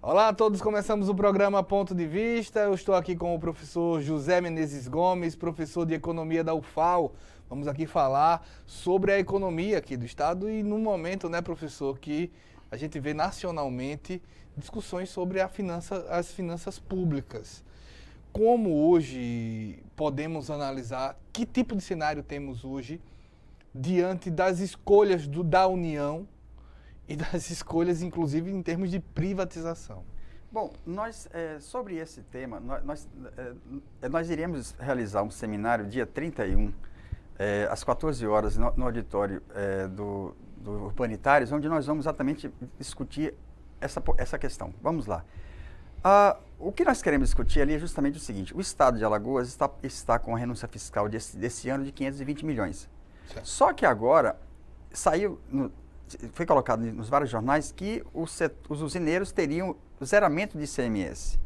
Olá a todos, começamos o programa Ponto de Vista. Eu estou aqui com o professor José Menezes Gomes, professor de Economia da UFAL. Vamos aqui falar sobre a economia aqui do Estado e no momento, né, professor, que a gente vê nacionalmente discussões sobre as finanças públicas. Como hoje podemos analisar, que tipo de cenário temos hoje diante das escolhas da União e das escolhas, inclusive, em termos de privatização? Bom, sobre esse tema, nós iremos realizar um seminário dia 31, às 14 horas, no auditório do Urbanitários, onde nós vamos exatamente discutir essa questão. Vamos lá. O que nós queremos discutir ali é justamente o seguinte: o Estado de Alagoas está com a renúncia fiscal desse ano de 520 milhões. Certo. Só que agora foi colocado nos vários jornais que os usineiros teriam zeramento de ICMS.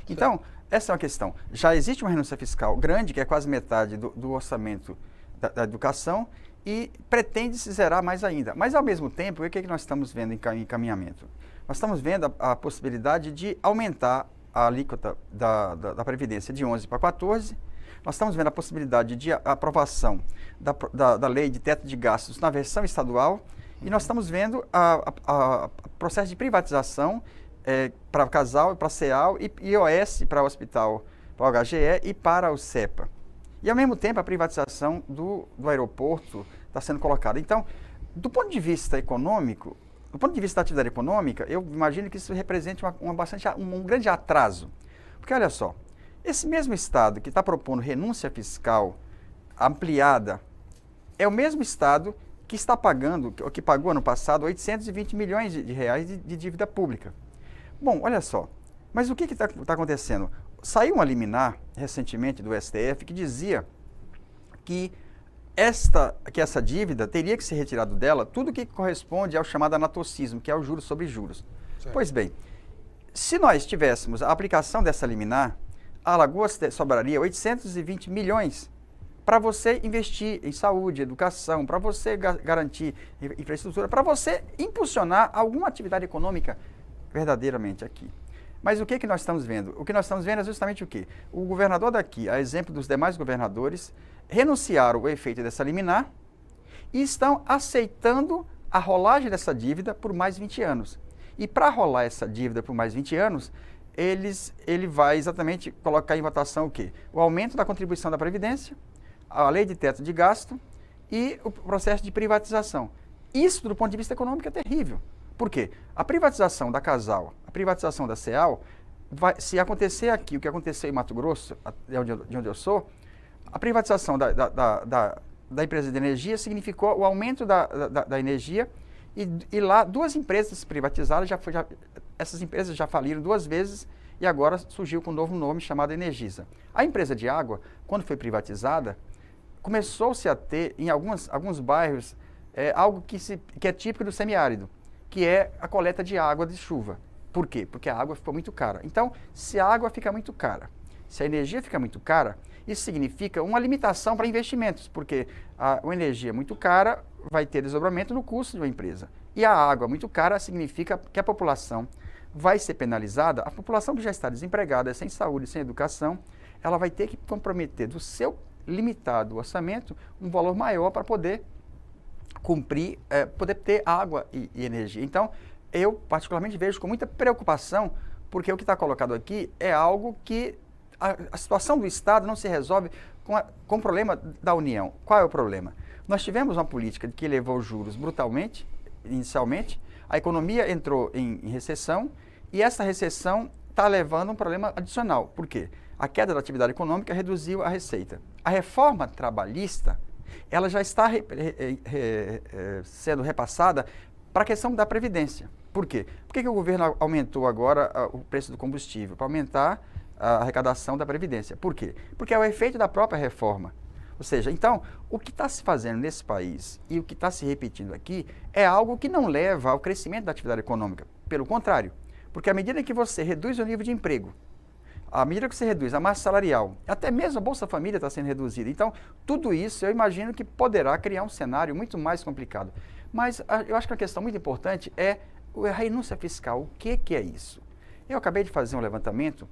Então, essa é uma questão. Já existe uma renúncia fiscal grande, que é quase metade do orçamento da educação, e pretende-se zerar mais ainda. Mas, ao mesmo tempo, o que nós estamos vendo em encaminhamento? Nós estamos vendo a possibilidade de aumentar a alíquota da Previdência de 11 para 14. Nós estamos vendo a possibilidade de aprovação da lei de teto de gastos na versão estadual. E nós estamos vendo o processo de privatização para Casal, para CEAL, e IOS para o hospital, para o HGE e para o CEPA. E, ao mesmo tempo, a privatização do aeroporto está sendo colocada. Então, do ponto de vista econômico, do ponto de vista da atividade econômica, eu imagino que isso represente um grande atraso. Porque, olha só, esse mesmo Estado que está propondo renúncia fiscal ampliada é o mesmo Estado que está pagando, ou que pagou ano passado, 820 milhões de reais de dívida pública. Bom, olha só, mas o que está acontecendo? Saiu uma liminar, recentemente, do STF, que dizia que essa dívida teria que ser retirado dela tudo que corresponde ao chamado anatocismo, que é o juros sobre juros. Certo. Pois bem, se nós tivéssemos a aplicação dessa liminar, a Alagoas sobraria 820 milhões para você investir em saúde, educação, para você garantir infraestrutura, para você impulsionar alguma atividade econômica verdadeiramente aqui. Mas o que nós estamos vendo? O que nós estamos vendo é justamente o quê? O governador daqui, a exemplo dos demais governadores, renunciaram ao efeito dessa liminar e estão aceitando a rolagem dessa dívida por mais 20 anos. E para rolar essa dívida por mais 20 anos, ele vai exatamente colocar em votação o quê? O aumento da contribuição da Previdência, a lei de teto de gasto e o processo de privatização. Isso, do ponto de vista econômico, é terrível. Por quê? A privatização da Casal, a privatização da CEAL, se acontecer aqui o que aconteceu em Mato Grosso, de onde eu sou, a privatização da empresa de energia significou o aumento da energia e lá duas empresas privatizadas, essas empresas já faliram 2 vezes e agora surgiu com um novo nome chamado Energisa. A empresa de água, quando foi privatizada, começou-se a ter, em alguns bairros, algo que é típico do semiárido, que é a coleta de água de chuva. Por quê? Porque a água ficou muito cara. Então, se a água fica muito cara, se a energia fica muito cara, isso significa uma limitação para investimentos, porque a energia muito cara vai ter desdobramento no custo de uma empresa. E a água muito cara significa que a população vai ser penalizada, a população que já está desempregada, sem saúde, sem educação, ela vai ter que comprometer do seu limitado orçamento um valor maior para poder cumprir, poder ter água e energia. Então, eu particularmente vejo com muita preocupação, porque o que está colocado aqui é algo que a situação do Estado não se resolve com o problema da União. Qual é o problema? Nós tivemos uma política que elevou os juros brutalmente, inicialmente, a economia entrou em recessão e essa recessão está levando a um problema adicional. Por quê? A queda da atividade econômica reduziu a receita. A reforma trabalhista, ela já está sendo repassada para a questão da Previdência. Por quê? Por que o governo aumentou agora o preço do combustível? Para aumentar a arrecadação da Previdência. Por quê? Porque é o efeito da própria reforma. Ou seja, então, o que está se fazendo nesse país e o que está se repetindo aqui é algo que não leva ao crescimento da atividade econômica. Pelo contrário, porque à medida que você reduz o nível de emprego, à medida que você reduz a massa salarial, até mesmo a Bolsa Família está sendo reduzida. Então, tudo isso eu imagino que poderá criar um cenário muito mais complicado. Mas eu acho que a questão muito importante é a renúncia fiscal. O que é isso? Eu acabei de fazer um levantamento,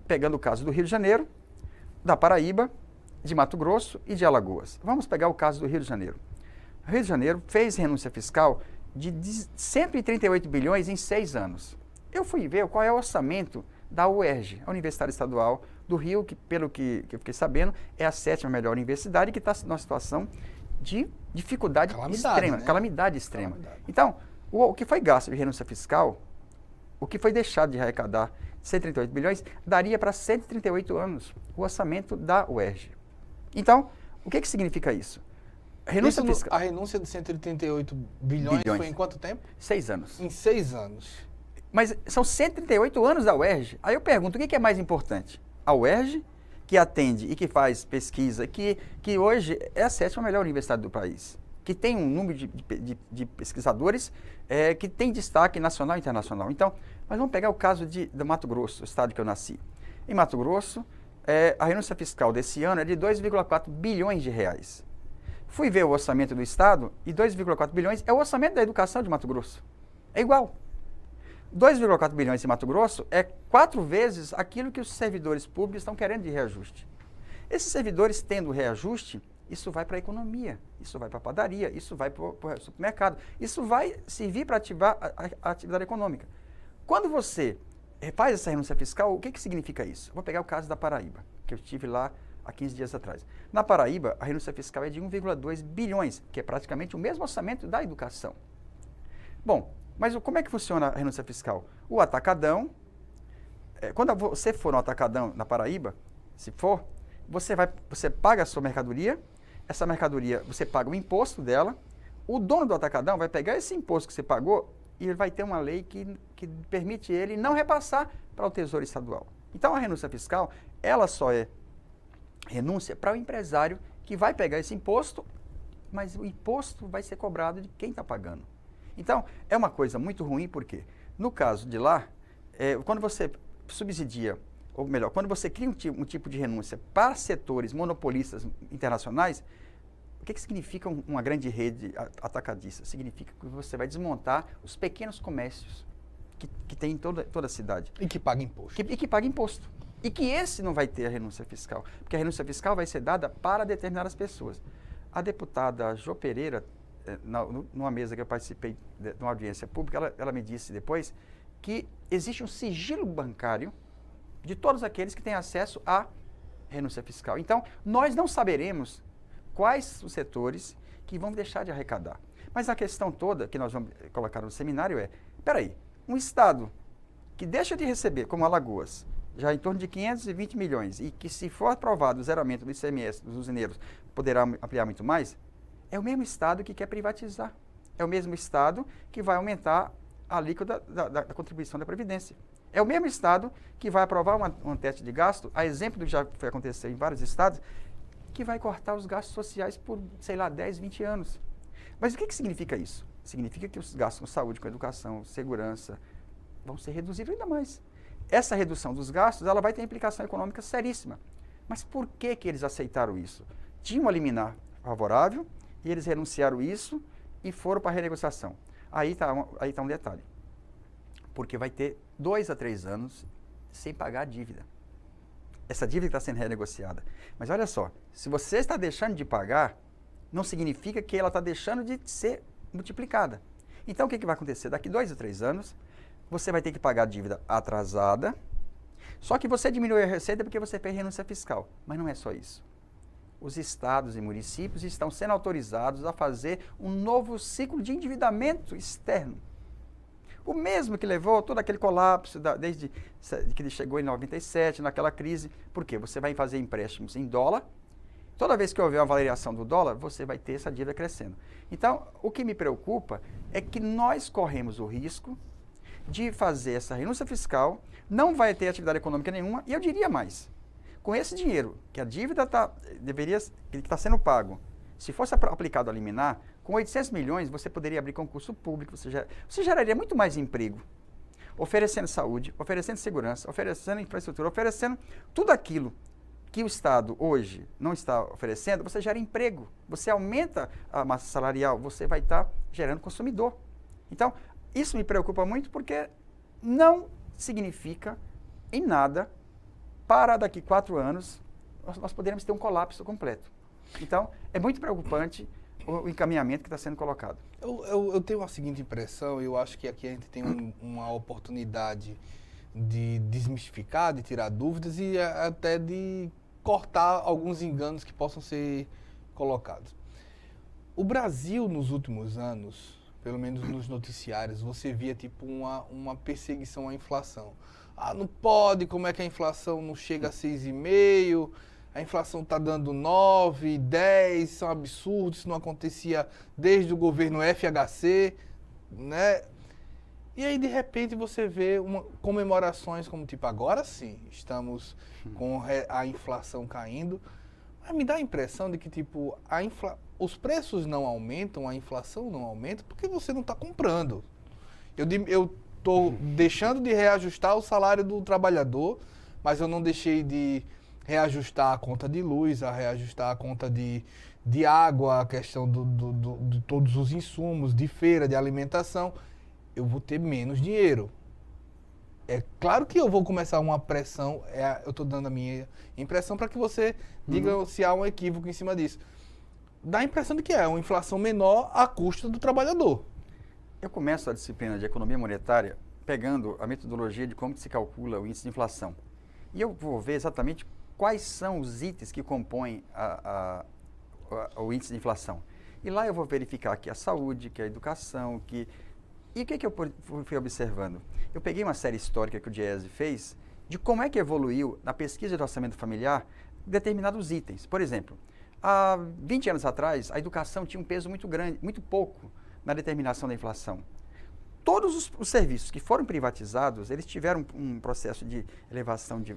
pegando o caso do Rio de Janeiro, da Paraíba, de Mato Grosso e de Alagoas. Vamos pegar o caso do Rio de Janeiro. O Rio de Janeiro fez renúncia fiscal de 138 bilhões em 6 anos. Eu fui ver qual é o orçamento da UERJ, a Universidade Estadual do Rio, que pelo que eu fiquei sabendo, é a 7ª melhor universidade, que está numa situação de dificuldade extrema, né? calamidade extrema. Então, o que foi gasto de renúncia fiscal, o que foi deixado de arrecadar 138 bilhões, daria para 138 anos o orçamento da UERJ. Então, o que significa isso? Renúncia fiscal. A renúncia de 138 bilhões foi em quanto tempo? 6 anos. Em 6 anos. Mas são 138 anos da UERJ. Aí eu pergunto, o que é mais importante? A UERJ, que atende e que faz pesquisa, que hoje é a 7ª melhor universidade do país, que tem um número de pesquisadores que tem destaque nacional e internacional. Então, mas vamos pegar o caso do Mato Grosso, o estado que eu nasci. Em Mato Grosso, a renúncia fiscal desse ano é de 2,4 bilhões de reais. Fui ver o orçamento do estado e 2,4 bilhões é o orçamento da educação de Mato Grosso. É igual. 2,4 bilhões em Mato Grosso é 4 vezes aquilo que os servidores públicos estão querendo de reajuste. Esses servidores tendo reajuste, isso vai para a economia, isso vai para a padaria, isso vai para o supermercado, isso vai servir para ativar a atividade econômica. Quando você faz essa renúncia fiscal, o que significa isso? Vou pegar o caso da Paraíba, que eu estive lá há 15 dias atrás. Na Paraíba, a renúncia fiscal é de 1,2 bilhões, que é praticamente o mesmo orçamento da educação. Bom, mas como é que funciona a renúncia fiscal? O atacadão, quando você for no atacadão na Paraíba, se for, você paga a sua mercadoria, essa mercadoria você paga o imposto dela, o dono do atacadão vai pegar esse imposto que você pagou e ele vai ter uma lei que permite ele não repassar para o Tesouro Estadual. Então a renúncia fiscal, ela só é renúncia para o empresário que vai pegar esse imposto, mas o imposto vai ser cobrado de quem está pagando. Então, é uma coisa muito ruim, porque no caso de lá, quando você subsidia, ou melhor, quando você cria um tipo de renúncia para setores monopolistas internacionais, o que significa uma grande rede atacadista? Significa que você vai desmontar os pequenos comércios que tem em toda a cidade. E que paga imposto. E que paga imposto. E que esse não vai ter a renúncia fiscal, porque a renúncia fiscal vai ser dada para determinadas pessoas. A deputada Jô Pereira, numa mesa que eu participei de uma audiência pública, ela me disse depois que existe um sigilo bancário de todos aqueles que têm acesso à renúncia fiscal. Então, nós não saberemos quais os setores que vão deixar de arrecadar. Mas a questão toda que nós vamos colocar no seminário é, peraí, um estado que deixa de receber, como Alagoas, já em torno de 520 milhões, e que se for aprovado o zeramento do ICMS dos usineiros, poderá ampliar muito mais, é o mesmo estado que quer privatizar. É o mesmo estado que vai aumentar a alíquota da contribuição da Previdência. É o mesmo estado que vai aprovar um teste de gasto, a exemplo do que já foi acontecer em vários estados, que vai cortar os gastos sociais por, sei lá, 10, 20 anos. Mas o que significa isso? Significa que os gastos com saúde, com educação, segurança, vão ser reduzidos ainda mais. Essa redução dos gastos, ela vai ter implicação econômica seríssima. Mas por que eles aceitaram isso? Tinha uma liminar favorável e eles renunciaram isso e foram para a renegociação. Aí está um detalhe. Porque vai ter 2 a 3 anos sem pagar a dívida. Essa dívida está sendo renegociada. Mas olha só, se você está deixando de pagar, não significa que ela está deixando de ser multiplicada. Então, o que vai acontecer? Daqui 2 a 3 anos, você vai ter que pagar a dívida atrasada, só que você diminui a receita porque você fez renúncia fiscal. Mas não é só isso. Os estados e municípios estão sendo autorizados a fazer um novo ciclo de endividamento externo. O mesmo que levou todo aquele colapso desde que ele chegou em 97, naquela crise. Por quê? Você vai fazer empréstimos em dólar. Toda vez que houver uma variação do dólar, você vai ter essa dívida crescendo. Então, o que me preocupa é que nós corremos o risco de fazer essa renúncia fiscal, não vai ter atividade econômica nenhuma, e eu diria mais, com esse dinheiro, que a dívida está sendo pago, se fosse aplicado a liminar, com 800 milhões você poderia abrir concurso público, você geraria muito mais emprego, oferecendo saúde, oferecendo segurança, oferecendo infraestrutura, oferecendo tudo aquilo que o Estado hoje não está oferecendo, você gera emprego, você aumenta a massa salarial, você vai estar gerando consumidor. Então, isso me preocupa muito porque não significa em nada para daqui 4 anos nós poderemos ter um colapso completo. Então, é muito preocupante o encaminhamento que está sendo colocado. Eu tenho a seguinte impressão, eu acho que aqui a gente tem uma oportunidade de desmistificar, de tirar dúvidas e até de cortar alguns enganos que possam ser colocados. O Brasil, nos últimos anos, pelo menos nos noticiários, você via tipo uma perseguição à inflação. Ah, não pode, como é que a inflação não chega a 6,5%? A inflação está dando 9, 10, isso é um absurdo, isso não acontecia desde o governo FHC, né? E aí, de repente, você vê comemorações como, tipo, agora sim, estamos com a inflação caindo. Mas me dá a impressão de que, tipo, os preços não aumentam, a inflação não aumenta, porque você não está comprando. Eu estou deixando de reajustar o salário do trabalhador, mas eu não deixei de reajustar a conta de luz, a reajustar a conta de água, a questão de todos os insumos, de feira, de alimentação. Eu vou ter menos dinheiro. É claro que eu vou começar uma pressão, eu estou dando a minha impressão para que você diga se há um equívoco em cima disso. Dá a impressão de que é uma inflação menor à custa do trabalhador. Eu começo a disciplina de economia monetária pegando a metodologia de como se calcula o índice de inflação. E eu vou ver exatamente quais são os itens que compõem o índice de inflação. E lá eu vou verificar que a saúde, que a educação, E o que eu fui observando? Eu peguei uma série histórica que o Diese fez de como é que evoluiu na pesquisa de orçamento familiar determinados itens. Por exemplo, há 20 anos atrás, a educação tinha um peso muito grande, muito pouco na determinação da inflação. Todos os serviços que foram privatizados, eles tiveram um processo de elevação de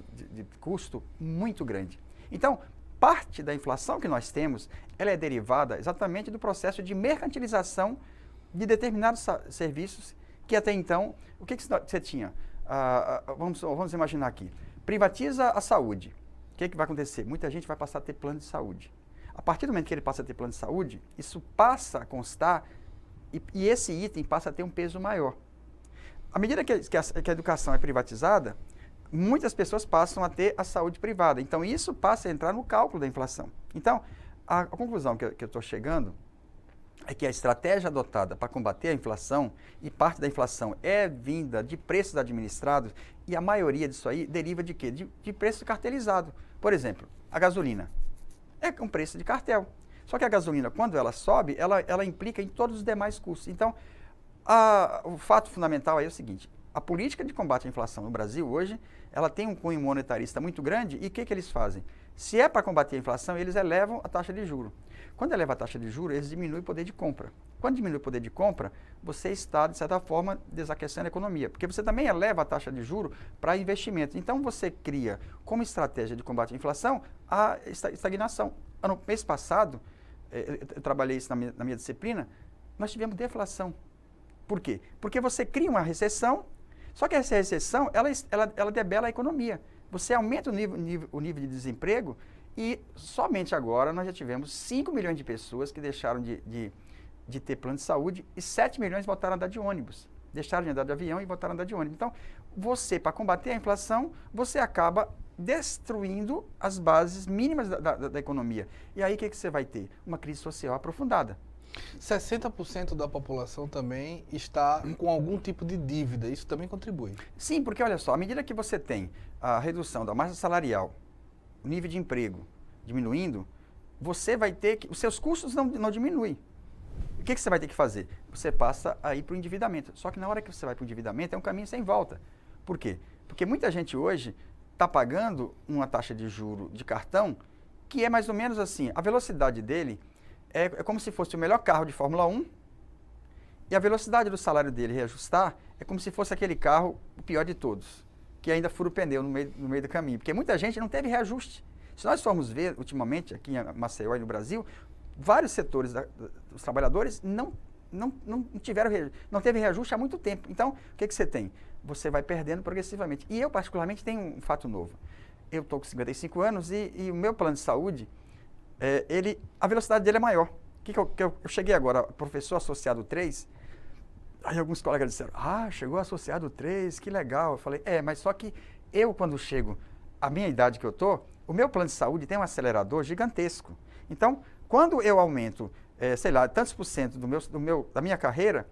custo muito grande. Então, parte da inflação que nós temos, ela é derivada exatamente do processo de mercantilização de determinados serviços que até então, o que você tinha? Vamos imaginar aqui, privatiza a saúde. O que vai acontecer? Muita gente vai passar a ter plano de saúde. A partir do momento que ele passa a ter plano de saúde, isso passa a constar e esse item passa a ter um peso maior. À medida que a educação é privatizada, muitas pessoas passam a ter a saúde privada. Então, isso passa a entrar no cálculo da inflação. Então, a conclusão que eu estou chegando é que a estratégia adotada para combater a inflação, e parte da inflação é vinda de preços administrados, e a maioria disso aí deriva de quê? De preço cartelizado. Por exemplo, a gasolina é um preço de cartel. Só que a gasolina, quando ela sobe, ela implica em todos os demais custos. Então, o fato fundamental aí é o seguinte: a política de combate à inflação no Brasil hoje, ela tem um cunho monetarista muito grande, e o que eles fazem? Se é para combater a inflação, eles elevam a taxa de juros. Quando eleva a taxa de juros, eles diminuem o poder de compra. Quando diminui o poder de compra, você está, de certa forma, desaquecendo a economia, porque você também eleva a taxa de juros para investimento. Então, você cria, como estratégia de combate à inflação, a estagnação. Mês passado, eu trabalhei isso na minha disciplina, nós tivemos deflação. Por quê? Porque você cria uma recessão, só que essa recessão, ela debela a economia. Você aumenta o nível de desemprego e somente agora nós já tivemos 5 milhões de pessoas que deixaram de ter plano de saúde e 7 milhões voltaram a andar de ônibus. Deixaram de andar de avião e voltaram a andar de ônibus. Então, para combater a inflação, você acaba destruindo as bases mínimas da economia. E aí o que você vai ter? Uma crise social aprofundada. 60% da população também está com algum tipo de dívida, isso também contribui. Sim, porque olha só, à medida que você tem a redução da massa salarial, o nível de emprego diminuindo, você vai ter que, os seus custos não diminuem. O que você vai ter que fazer? Você passa a ir para o endividamento. Só que na hora que você vai para o endividamento é um caminho sem volta. Por quê? Porque muita gente hoje está pagando uma taxa de juro de cartão que é mais ou menos assim, a velocidade dele é como se fosse o melhor carro de Fórmula 1 e a velocidade do salário dele reajustar é como se fosse aquele carro o pior de todos, que ainda fura o pneu no meio do caminho, porque muita gente não teve reajuste. Se nós formos ver, ultimamente, aqui em Maceió e no Brasil, vários setores dos trabalhadores não teve reajuste há muito tempo. Então, o que você tem? Você vai perdendo progressivamente. E eu, particularmente, tenho um fato novo. Eu estou com 55 anos e o meu plano de saúde, a velocidade dele é maior. Eu cheguei agora, professor associado 3, Aí alguns colegas disseram, chegou associado 3, que legal. Eu falei, mas só que eu, quando chego, a minha idade que eu tô, o meu plano de saúde tem um acelerador gigantesco. Então, quando eu aumento, sei lá, tantos por cento da minha carreira,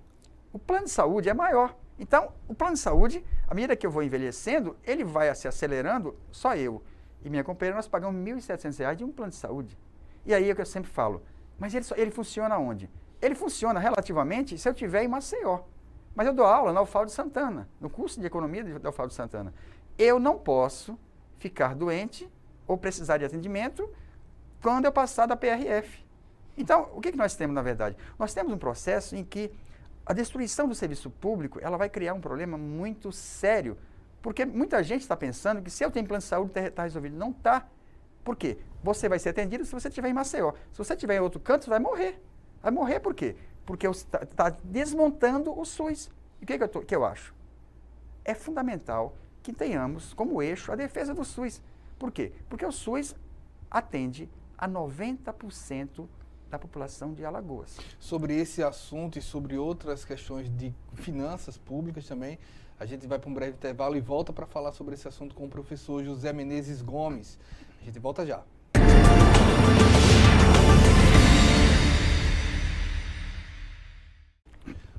o plano de saúde é maior. Então, o plano de saúde, à medida que eu vou envelhecendo, ele vai se acelerando, só eu e minha companheira, nós pagamos R$ 1.700 de um plano de saúde. E aí é o que eu sempre falo, mas ele funciona onde? Ele funciona relativamente se eu tiver em Maceió. Mas eu dou aula na UFAL de Santana, no curso de economia da UFAL de Santana. Eu não posso ficar doente ou precisar de atendimento quando eu passar da PRF. Então, o que nós temos, na verdade? Nós temos um processo em que a destruição do serviço público, ela vai criar um problema muito sério, porque muita gente está pensando que se eu tenho plano de saúde, está resolvido. Não está. Por quê? Você vai ser atendido se você estiver em Maceió. Se você estiver em outro canto, você vai morrer. Vai morrer por quê? Porque está desmontando o SUS. E o que eu acho? É fundamental que tenhamos como eixo a defesa do SUS. Por quê? Porque o SUS atende a 90% da população de Alagoas. Sobre esse assunto e sobre outras questões de finanças públicas também, a gente vai para um breve intervalo e volta para falar sobre esse assunto com o professor José Menezes Gomes. A gente volta já.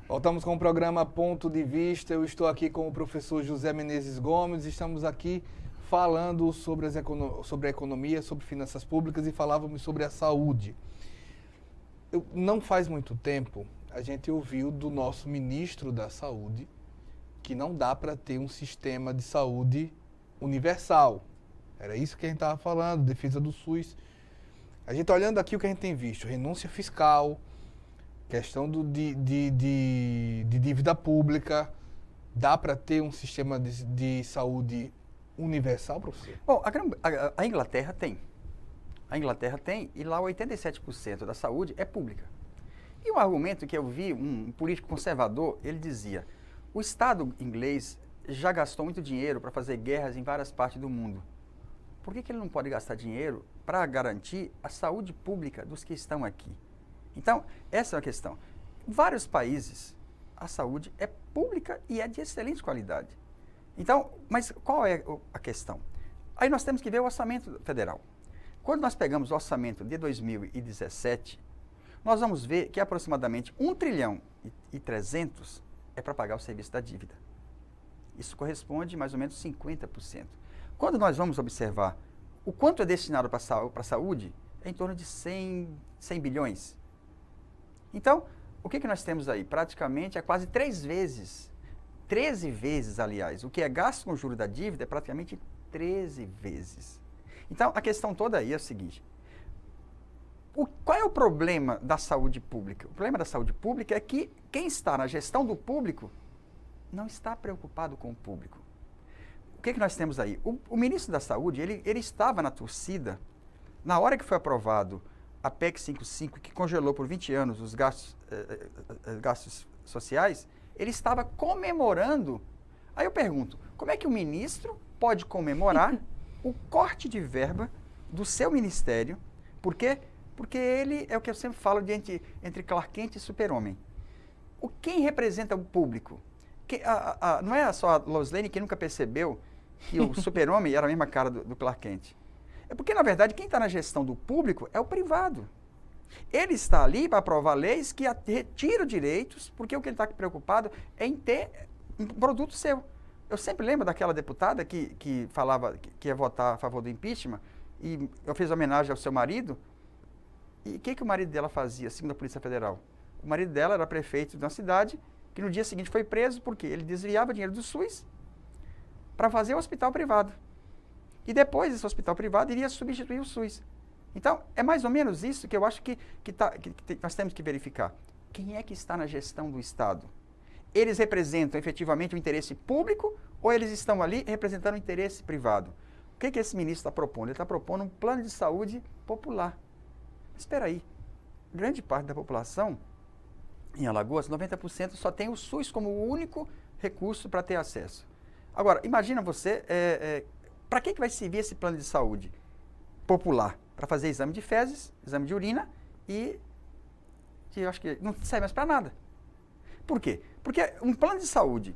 Voltamos com o programa Ponto de Vista. Eu estou aqui com o professor José Menezes Gomes. Estamos aqui falando sobre a economia, sobre finanças públicas e falávamos sobre a saúde. Não faz muito tempo, a gente ouviu do nosso ministro da Saúde que não dá para ter um sistema de saúde universal. Era isso que a gente estava falando, defesa do SUS. A gente olhando aqui o que a gente tem visto, renúncia fiscal, questão de dívida pública, dá para ter um sistema de saúde universal, professor? Bom, a Inglaterra tem. A Inglaterra tem, e lá 87% da saúde é pública. E um argumento que eu vi, um político conservador, ele dizia, o Estado inglês já gastou muito dinheiro para fazer guerras em várias partes do mundo. Por que ele não pode gastar dinheiro para garantir a saúde pública dos que estão aqui? Então, essa é uma questão. Em vários países, a saúde é pública e é de excelente qualidade. Então, mas qual é a questão? Aí nós temos que ver o orçamento federal. Quando nós pegamos o orçamento de 2017, nós vamos ver que aproximadamente 1 trilhão e 300 é para pagar o serviço da dívida. Isso corresponde a mais ou menos 50%. Quando nós vamos observar o quanto é destinado para a saúde, é em torno de 100 bilhões. Então, o que nós temos aí? Praticamente é quase 3 vezes, 13 vezes, aliás, o que é gasto com o juro da dívida é praticamente 13 vezes. Então, a questão toda aí é a seguinte, qual é o problema da saúde pública? O problema da saúde pública é que quem está na gestão do público não está preocupado com o público. O que nós temos aí? O ministro da Saúde, ele estava na torcida, na hora que foi aprovado a PEC 55, que congelou por 20 anos os gastos sociais, ele estava comemorando. Aí eu pergunto, como é que o ministro pode comemorar o corte de verba do seu ministério? Por quê? Porque ele é o que eu sempre falo entre Clark Kent e Super-Homem. Quem representa o público? Não é só a Lois Lane que nunca percebeu que o Super-Homem era a mesma cara do Clark Kent. É porque, na verdade, quem está na gestão do público é o privado. Ele está ali para aprovar leis que retiram direitos, porque o que ele está preocupado é em ter um produto seu. Eu sempre lembro daquela deputada que falava que ia votar a favor do impeachment, e eu fiz homenagem ao seu marido, e o que o marido dela fazia, segundo a Polícia Federal? O marido dela era prefeito de uma cidade que no dia seguinte foi preso porque ele desviava dinheiro do SUS para fazer o hospital privado. E depois esse hospital privado iria substituir o SUS. Então, é mais ou menos isso que eu acho que nós temos que verificar. Quem é que está na gestão do Estado? Eles representam efetivamente o interesse público ou eles estão ali representando o interesse privado? O que esse ministro está propondo? Ele está propondo um plano de saúde popular. Espera aí, grande parte da população em Alagoas, 90%, só tem o SUS como o único recurso para ter acesso. Agora, imagina você, para que vai servir esse plano de saúde popular? Para fazer exame de fezes, exame de urina e eu acho que não serve mais para nada. Por quê? Porque um plano de saúde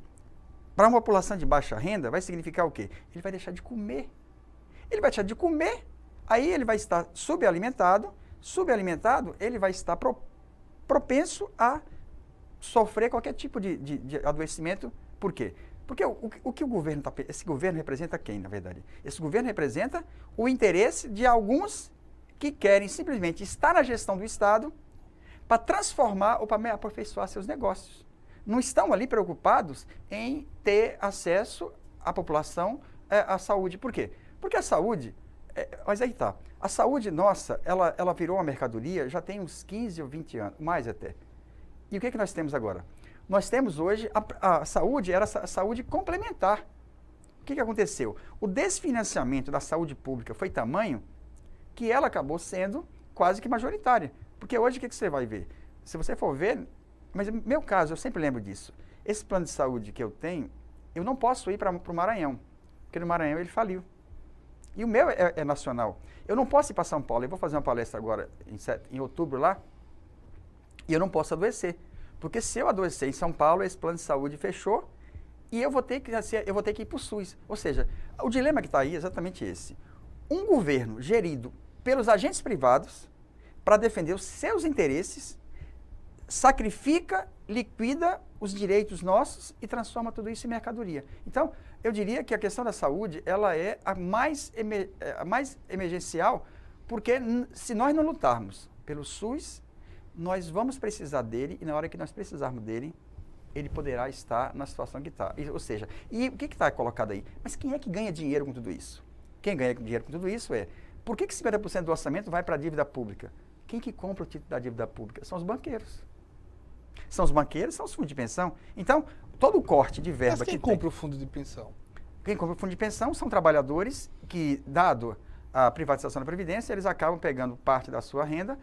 para uma população de baixa renda vai significar o quê? Ele vai deixar de comer. Ele vai deixar de comer, aí ele vai estar subalimentado, ele vai estar propenso a sofrer qualquer tipo de adoecimento. Por quê? Porque o que o governo está... Esse governo representa quem, na verdade? Esse governo representa o interesse de alguns que querem simplesmente estar na gestão do Estado para transformar ou para aperfeiçoar seus negócios. Não estão ali preocupados em ter acesso à população à saúde. Por quê? Porque a saúde... mas aí tá. A saúde nossa, ela virou uma mercadoria já tem uns 15 ou 20 anos, mais até. E o que nós temos agora? Nós temos hoje, a saúde era a saúde complementar. O que aconteceu? O desfinanciamento da saúde pública foi tamanho que ela acabou sendo quase que majoritária. Porque hoje o que você vai ver? Se você for ver, mas no meu caso, eu sempre lembro disso. Esse plano de saúde que eu tenho, eu não posso ir para o Maranhão, porque no Maranhão ele faliu. E o meu é nacional. Eu não posso ir para São Paulo, eu vou fazer uma palestra agora em outubro lá, e eu não posso adoecer. Porque se eu adoecer em São Paulo, esse plano de saúde fechou, e eu vou ter que ir para o SUS. Ou seja, o dilema que está aí é exatamente esse. Um governo gerido pelos agentes privados para defender os seus interesses, sacrifica, liquida os direitos nossos e transforma tudo isso em mercadoria. Então, eu diria que a questão da saúde, ela é a mais emergencial, porque se nós não lutarmos pelo SUS, nós vamos precisar dele, e na hora que nós precisarmos dele, ele poderá estar na situação que está. Ou seja, e o que está colocado aí? Mas quem é que ganha dinheiro com tudo isso? Quem ganha dinheiro com tudo isso por que 50% do orçamento vai para a dívida pública? Quem que compra o título da dívida pública? São os banqueiros. São os banqueiros, são os fundos de pensão. Então, todo o corte de verba... Mas quem compra o fundo de pensão? Quem compra o fundo de pensão são trabalhadores que, dado a privatização da Previdência, eles acabam pegando parte da sua renda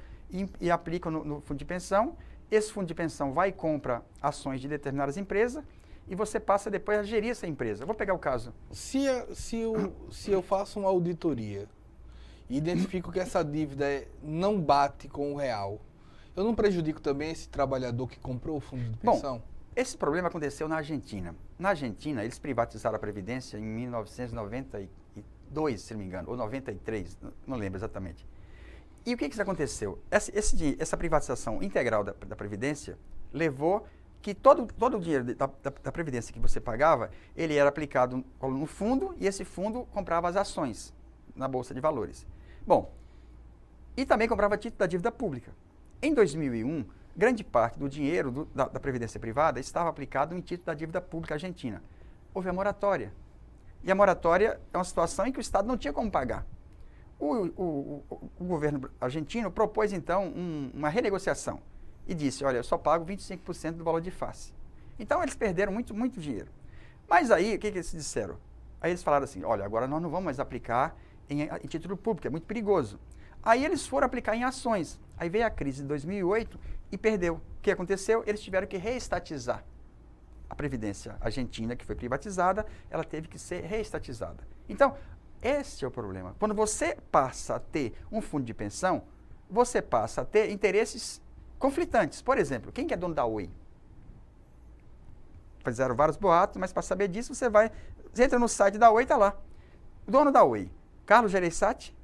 e aplicam no fundo de pensão. Esse fundo de pensão vai e compra ações de determinadas empresas e você passa depois a gerir essa empresa. Eu vou pegar o caso. Se eu faço uma auditoria e identifico que essa dívida não bate com o real, eu não prejudico também esse trabalhador que comprou o fundo de pensão? Bom, esse problema aconteceu na Argentina. Na Argentina, eles privatizaram a Previdência em 1992, se não me engano, ou 93, não lembro exatamente. E o que aconteceu? Essa privatização integral da Previdência levou que todo o dinheiro da Previdência que você pagava, ele era aplicado no fundo e esse fundo comprava as ações na Bolsa de Valores. Bom, e também comprava título da dívida pública. Em 2001, grande parte do dinheiro da Previdência Privada estava aplicado em título da dívida pública argentina. Houve a moratória. E a moratória é uma situação em que o Estado não tinha como pagar. O governo argentino propôs, então, uma renegociação e disse, olha, eu só pago 25% do valor de face. Então, eles perderam muito, muito dinheiro. Mas aí, o que eles disseram? Aí eles falaram assim, olha, agora nós não vamos mais aplicar em título público, é muito perigoso. Aí eles foram aplicar em ações. Aí veio a crise de 2008 e perdeu. O que aconteceu? Eles tiveram que reestatizar. A Previdência Argentina, que foi privatizada, ela teve que ser reestatizada. Então, esse é o problema. Quando você passa a ter um fundo de pensão, você passa a ter interesses conflitantes. Por exemplo, quem que é dono da Oi? Fizeram vários boatos, mas para saber disso, você entra no site da Oi e está lá. O dono da Oi, Carlos Gereissati,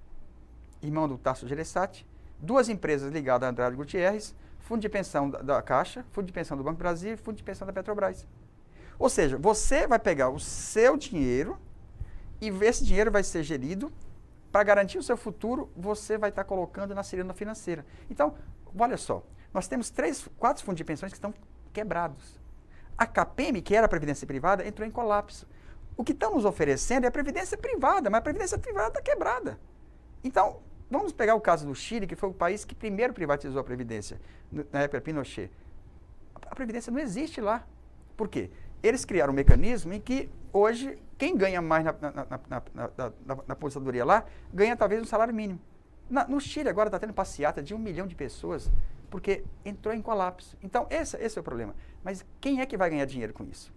irmão do Tasso Gereissati, duas empresas ligadas a Andrade Gutierrez, fundo de pensão da Caixa, fundo de pensão do Banco do Brasil e fundo de pensão da Petrobras. Ou seja, você vai pegar o seu dinheiro e esse dinheiro vai ser gerido para garantir o seu futuro, você vai estar colocando na ciranda financeira. Então, olha só, nós temos 4 fundos de pensões que estão quebrados. A CAPEM, que era a Previdência Privada, entrou em colapso. O que estão nos oferecendo é a Previdência Privada, mas a Previdência Privada está quebrada. Então, vamos pegar o caso do Chile, que foi o país que primeiro privatizou a Previdência, na época de Pinochet. A Previdência não existe lá. Por quê? Eles criaram um mecanismo em que, hoje, quem ganha mais na aposentadoria lá, ganha talvez um salário mínimo. No Chile, agora está tendo passeata de 1 milhão de pessoas, porque entrou em colapso. Então, esse é o problema. Mas quem é que vai ganhar dinheiro com isso?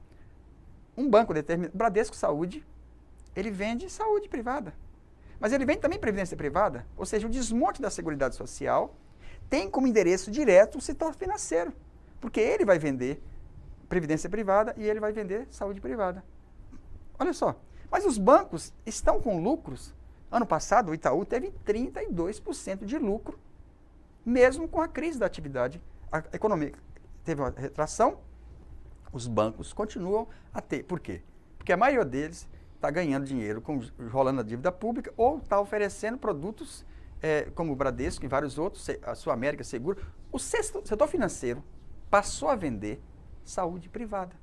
Um banco determinado, Bradesco Saúde, ele vende saúde privada. Mas ele vende também previdência privada, ou seja, o desmonte da Seguridade Social tem como endereço direto o setor financeiro, porque ele vai vender previdência privada e ele vai vender saúde privada. Olha só. Mas os bancos estão com lucros. Ano passado, o Itaú teve 32% de lucro, mesmo com a crise da atividade econômica. Teve uma retração, os bancos continuam a ter. Por quê? Porque a maioria deles está ganhando dinheiro rolando a dívida pública ou está oferecendo produtos como o Bradesco e vários outros, a Sul América Seguro. O setor financeiro passou a vender saúde privada.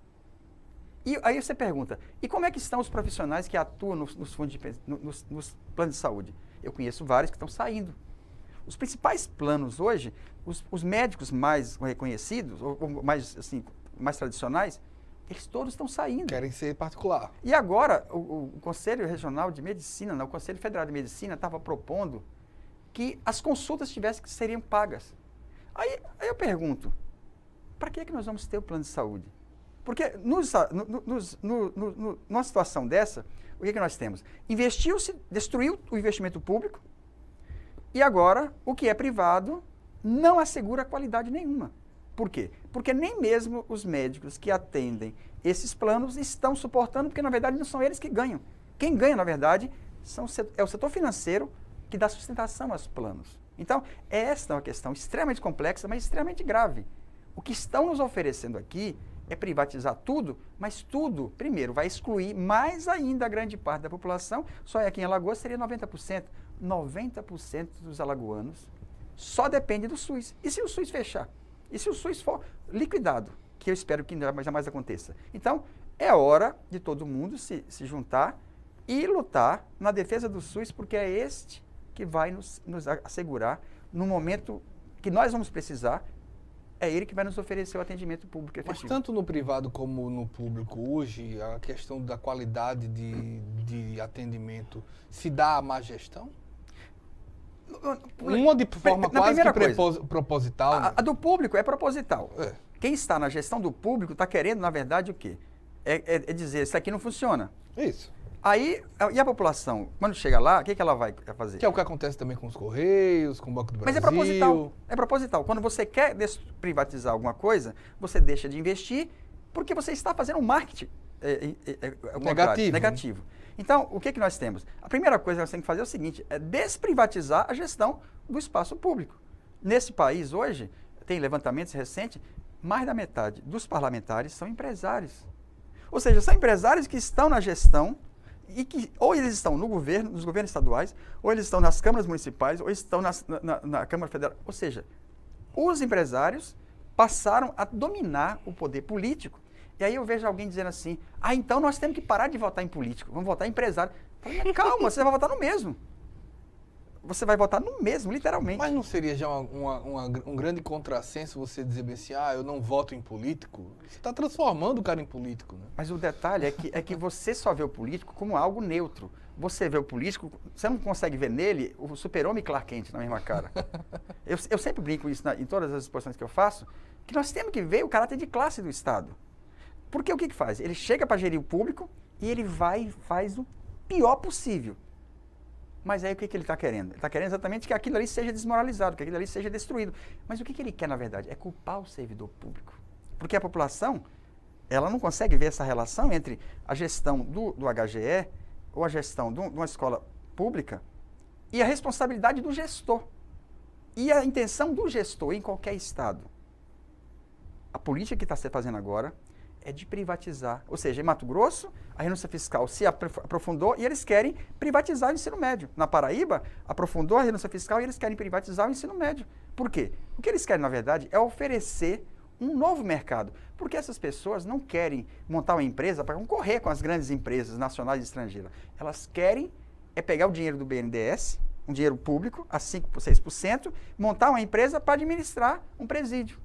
E aí você pergunta, e como é que estão os profissionais que atuam nos fundos nos planos de saúde? Eu conheço vários que estão saindo. Os principais planos hoje, os médicos mais reconhecidos, ou mais, assim, mais tradicionais, eles todos estão saindo. Querem ser particular. E agora, o Conselho Regional de Medicina, o Conselho Federal de Medicina estava propondo que as consultas seriam pagas. Aí eu pergunto, para que nós vamos ter o plano de saúde? Porque numa situação dessa, o que nós temos? Investiu-se, destruiu o investimento público e agora o que é privado não assegura qualidade nenhuma. Por quê? Porque nem mesmo os médicos que atendem esses planos estão suportando, porque na verdade não são eles que ganham. Quem ganha, na verdade, é o setor financeiro que dá sustentação aos planos. Então, esta é uma questão extremamente complexa, mas extremamente grave. O que estão nos oferecendo aqui é privatizar tudo, mas tudo, primeiro, vai excluir mais ainda a grande parte da população. Só aqui em Alagoas seria 90%. 90% dos alagoanos só depende do SUS. E se o SUS fechar? E se o SUS for liquidado? Que eu espero que jamais aconteça. Então, é hora de todo mundo se juntar e lutar na defesa do SUS, porque é este que vai nos assegurar, no momento que nós vamos precisar, é ele que vai nos oferecer o atendimento público efetivo. Mas tanto no privado como no público hoje, a questão da qualidade de atendimento se dá à má gestão? Uma de forma quase que proposital. A do público é proposital. É. Quem está na gestão do público está querendo, na verdade, o quê? É dizer, isso aqui não funciona. Isso. Aí, e a população, quando chega lá, o que ela vai fazer? Que é o que acontece também com os Correios, com o Banco do Brasil. Mas é proposital. É proposital. Quando você quer privatizar alguma coisa, você deixa de investir porque você está fazendo um marketing negativo. Né? Então, o que nós temos? A primeira coisa que nós temos que fazer é o seguinte, é desprivatizar a gestão do espaço público. Nesse país, hoje, tem levantamentos recentes, mais da metade dos parlamentares são empresários. Ou seja, são empresários que estão na gestão e que ou eles estão no governo, nos governos estaduais, ou eles estão nas câmaras municipais, ou estão na Câmara Federal. Ou seja, os empresários passaram a dominar o poder político. E aí eu vejo alguém dizendo assim, então nós temos que parar de votar em político, vamos votar em empresário. Calma, você vai votar no mesmo. Você vai votar no mesmo, literalmente. Mas não seria já um grande contrassenso você dizer bem assim, eu não voto em político? Você está transformando o cara em político, né? Mas o detalhe é que você só vê o político como algo neutro. Você vê o político, você não consegue ver nele o super-homem Clark Kent na mesma cara. Eu sempre brinco isso em todas as exposições que eu faço, que nós temos que ver o caráter de classe do Estado. Porque o que faz? Ele chega para gerir o público e ele vai e faz o pior possível. Mas aí o que ele está querendo? Ele está querendo exatamente que aquilo ali seja desmoralizado, que aquilo ali seja destruído. Mas o que ele quer, na verdade? É culpar o servidor público. Porque a população, ela não consegue ver essa relação entre a gestão do HGE ou a gestão de uma escola pública e a responsabilidade do gestor. E a intenção do gestor em qualquer estado. A política que está se fazendo agora é de privatizar. Ou seja, em Mato Grosso, a renúncia fiscal se aprofundou e eles querem privatizar o ensino médio. Na Paraíba, aprofundou a renúncia fiscal e eles querem privatizar o ensino médio. Por quê? O que eles querem, na verdade, é oferecer um novo mercado. Porque essas pessoas não querem montar uma empresa para concorrer com as grandes empresas nacionais e estrangeiras. Elas querem pegar o dinheiro do BNDES, um dinheiro público, a 5%, 6%, montar uma empresa para administrar um presídio.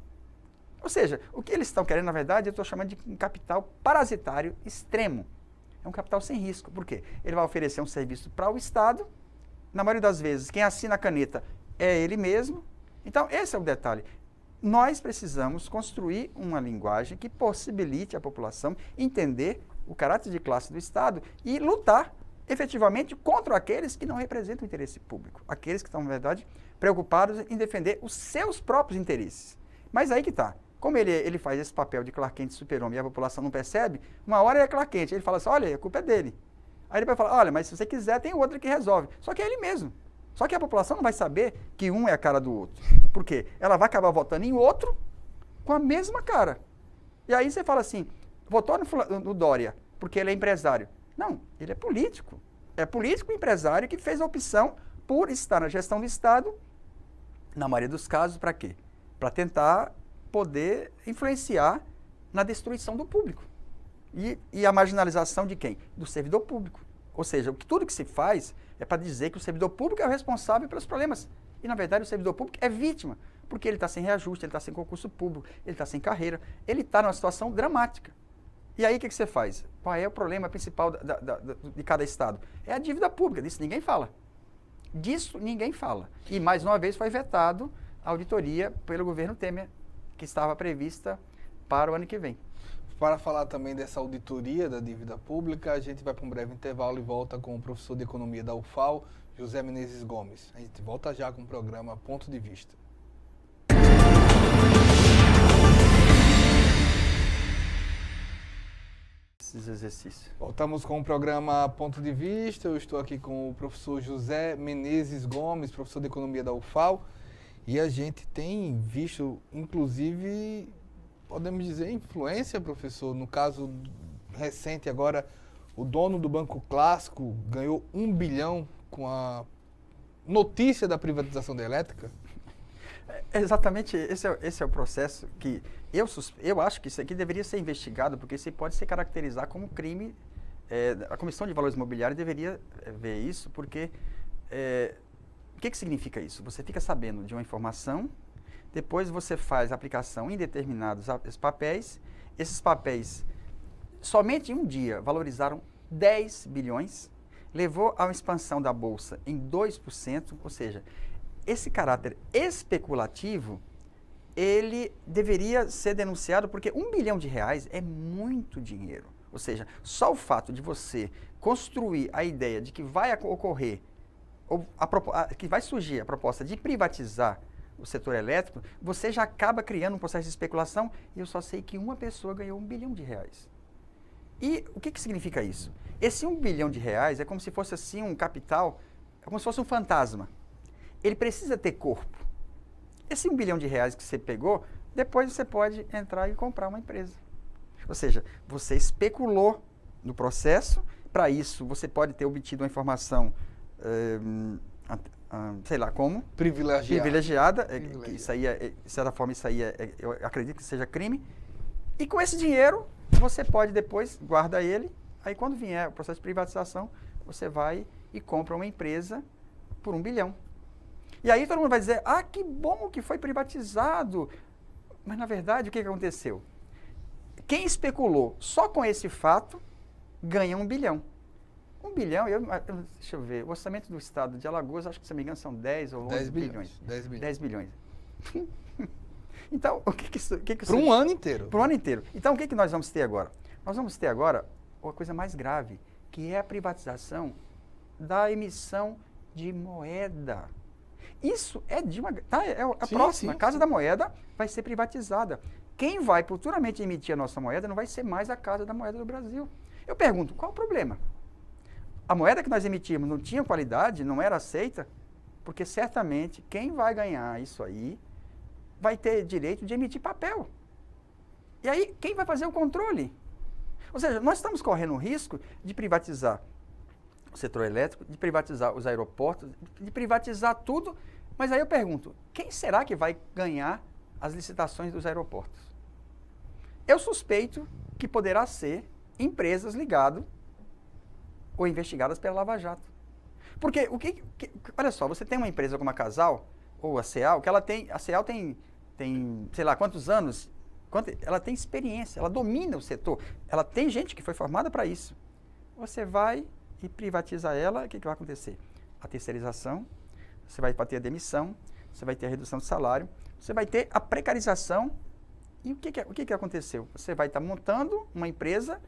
Ou seja, o que eles estão querendo, na verdade, eu estou chamando de um capital parasitário extremo. É um capital sem risco. Por quê? Ele vai oferecer um serviço para o Estado. Na maioria das vezes, quem assina a caneta é ele mesmo. Então, esse é o detalhe. Nós precisamos construir uma linguagem que possibilite à população entender o caráter de classe do Estado e lutar efetivamente contra aqueles que não representam o interesse público. Aqueles que estão, na verdade, preocupados em defender os seus próprios interesses. Mas aí que está. Como ele faz esse papel de Clark Kent super-homem e a população não percebe, uma hora é Clark Kent, ele fala assim, olha, a culpa é dele. Aí ele vai falar, olha, mas se você quiser, tem outro que resolve. Só que é ele mesmo. Só que a população não vai saber que um é a cara do outro. Por quê? Ela vai acabar votando em outro com a mesma cara. E aí você fala assim, votou no Dória porque ele é empresário. Não, ele é político. É político e empresário que fez a opção por estar na gestão do Estado, na maioria dos casos, para quê? Para tentar poder influenciar na destruição do público. E a marginalização de quem? Do servidor público. Ou seja, tudo que se faz é para dizer que o servidor público é o responsável pelos problemas. E, na verdade, o servidor público é vítima, porque ele está sem reajuste, ele está sem concurso público, ele está sem carreira, ele está numa situação dramática. E aí, o que você faz? Qual é o problema principal de cada estado? É a dívida pública, disso ninguém fala. Disso ninguém fala. E, mais uma vez, foi vetado a auditoria pelo governo Temer, que estava prevista para o ano que vem. Para falar também dessa auditoria da dívida pública, a gente vai para um breve intervalo e volta com o professor de Economia da UFAL, José Menezes Gomes. A gente volta já com o programa Ponto de Vista. Esses exercícios. Voltamos com o programa Ponto de Vista. Eu estou aqui com o professor José Menezes Gomes, professor de Economia da UFAL. E a gente tem visto, inclusive, podemos dizer, influência, professor. No caso recente agora, o dono do Banco Clássico ganhou 1 bilhão com a notícia da privatização da elétrica. Exatamente, esse é o processo que eu acho que isso aqui deveria ser investigado, porque isso pode se caracterizar como crime. A Comissão de Valores Imobiliários deveria ver isso, porque o que significa isso? Você fica sabendo de uma informação, depois você faz a aplicação em determinados papéis, esses papéis somente em um dia valorizaram 10 bilhões, levou a uma expansão da Bolsa em 2%, ou seja, esse caráter especulativo, ele deveria ser denunciado porque 1 bilhão de reais é muito dinheiro. Ou seja, só o fato de você construir a ideia de que vai ocorrer, que vai surgir a proposta de privatizar o setor elétrico, você já acaba criando um processo de especulação e eu só sei que uma pessoa ganhou 1 bilhão de reais. E o que significa isso? Esse 1 bilhão de reais é como se fosse assim um capital, é como se fosse um fantasma. Ele precisa ter corpo. Esse 1 bilhão de reais que você pegou, depois você pode entrar e comprar uma empresa. Ou seja, você especulou no processo, para isso você pode ter obtido uma informação, sei lá como. Privilegiada. Isso aí, de certa forma, eu acredito que seja crime. E com esse dinheiro, você pode depois, guarda ele, aí quando vier o processo de privatização, você vai e compra uma empresa por 1 bilhão. E aí todo mundo vai dizer, que bom que foi privatizado. Mas, na verdade, o que aconteceu? Quem especulou só com esse fato ganha 1 bilhão. 1 bilhão, deixa eu ver, o orçamento do estado de Alagoas, acho que, se não me engano, são 10 ou 11 bilhões. 10 bilhões. Então, o que isso... Para um ano inteiro. Para um ano inteiro. Então, o que nós vamos ter agora? Nós vamos ter agora uma coisa mais grave, que é a privatização da emissão de moeda. Isso é de uma... a próxima Casa da Moeda vai ser privatizada. Quem vai futuramente emitir a nossa moeda não vai ser mais a Casa da Moeda do Brasil. Eu pergunto, qual o problema? A moeda que nós emitimos não tinha qualidade, não era aceita, porque certamente quem vai ganhar isso aí vai ter direito de emitir papel. E aí, quem vai fazer o controle? Ou seja, nós estamos correndo o risco de privatizar o setor elétrico, de privatizar os aeroportos, de privatizar tudo, mas aí eu pergunto, quem será que vai ganhar as licitações dos aeroportos? Eu suspeito que poderá ser empresas ligadas ou investigadas pela Lava Jato. Porque, olha só, você tem uma empresa como a Casal, ou a CEAL, que a CEAL tem, sei lá, quantos anos, ela tem experiência, ela domina o setor, ela tem gente que foi formada para isso. Você vai e privatiza ela, o que vai acontecer? A terceirização, você vai ter a demissão, você vai ter a redução do salário, você vai ter a precarização. E o que aconteceu? Você vai estar montando uma empresa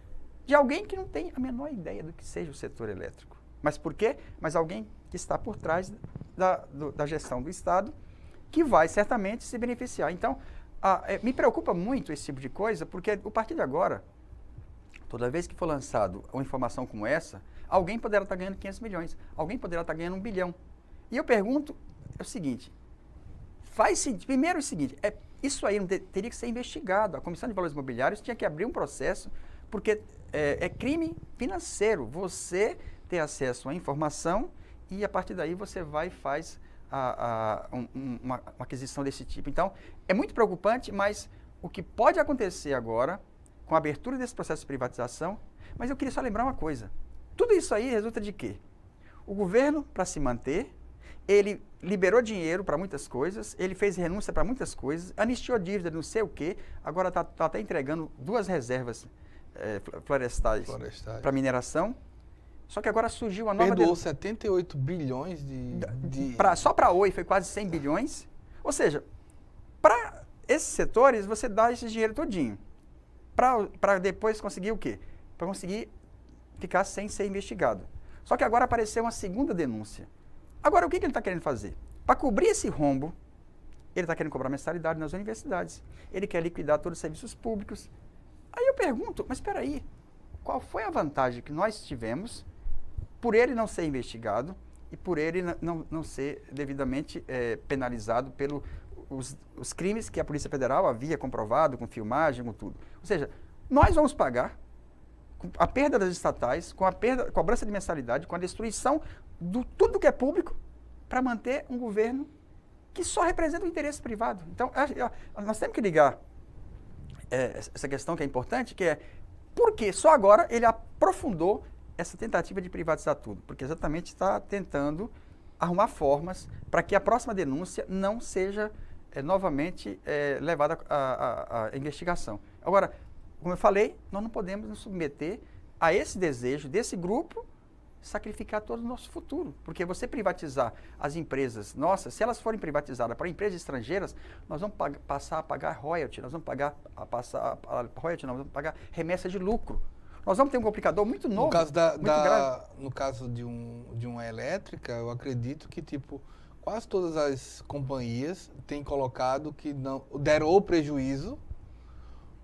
de alguém que não tem a menor ideia do que seja o setor elétrico. Mas por quê? Mas alguém que está por trás da gestão do Estado, que vai certamente se beneficiar. Então, Me preocupa muito esse tipo de coisa, porque a partir de agora, toda vez que for lançado uma informação como essa, alguém poderá estar ganhando 500 milhões, alguém poderá estar ganhando 1 bilhão. E eu pergunto, é o seguinte, primeiro é o seguinte, isso aí teria que ser investigado, a Comissão de Valores Imobiliários tinha que abrir um processo, porque é crime financeiro você ter acesso à informação e a partir daí você vai e faz uma aquisição desse tipo. Então, é muito preocupante, mas o que pode acontecer agora, com a abertura desse processo de privatização, mas eu queria só lembrar uma coisa, tudo isso aí resulta de quê? O governo, para se manter, ele liberou dinheiro para muitas coisas, ele fez renúncia para muitas coisas, anistiou dívida, não sei o quê, agora está até entregando 2 reservas florestais para mineração, só que agora surgiu uma nova... Perdoou 78 bilhões Só para Oi foi quase 100 bilhões, ou seja, para esses setores você dá esse dinheiro todinho, para depois conseguir o quê? Para conseguir ficar sem ser investigado. Só que agora apareceu uma segunda denúncia. Agora, o que ele está querendo fazer? Para cobrir esse rombo, ele está querendo cobrar mensalidade nas universidades. Ele quer liquidar todos os serviços públicos. Aí eu pergunto, mas espera aí, qual foi a vantagem que nós tivemos por ele não ser investigado e por ele não ser devidamente penalizado pelos os crimes que a Polícia Federal havia comprovado, com filmagem, com tudo. Ou seja, nós vamos pagar com a perda das estatais, com a cobrança de mensalidade, com a destruição de tudo que é público, para manter um governo que só representa o interesse privado. Então, nós temos que ligar essa questão que é importante, que é por que só agora ele aprofundou essa tentativa de privatizar tudo? Porque exatamente está tentando arrumar formas para que a próxima denúncia não seja novamente levada à investigação. Agora, como eu falei, nós não podemos nos submeter a esse desejo desse grupo sacrificar todo o nosso futuro. Porque você privatizar as empresas nossas, se elas forem privatizadas para empresas estrangeiras, nós vamos passar a pagar royalty, nós vamos pagar remessa de lucro. Nós vamos ter um complicador muito novo, no caso muito grave. No caso de uma elétrica, eu acredito que quase todas as companhias têm colocado que não deram ou prejuízo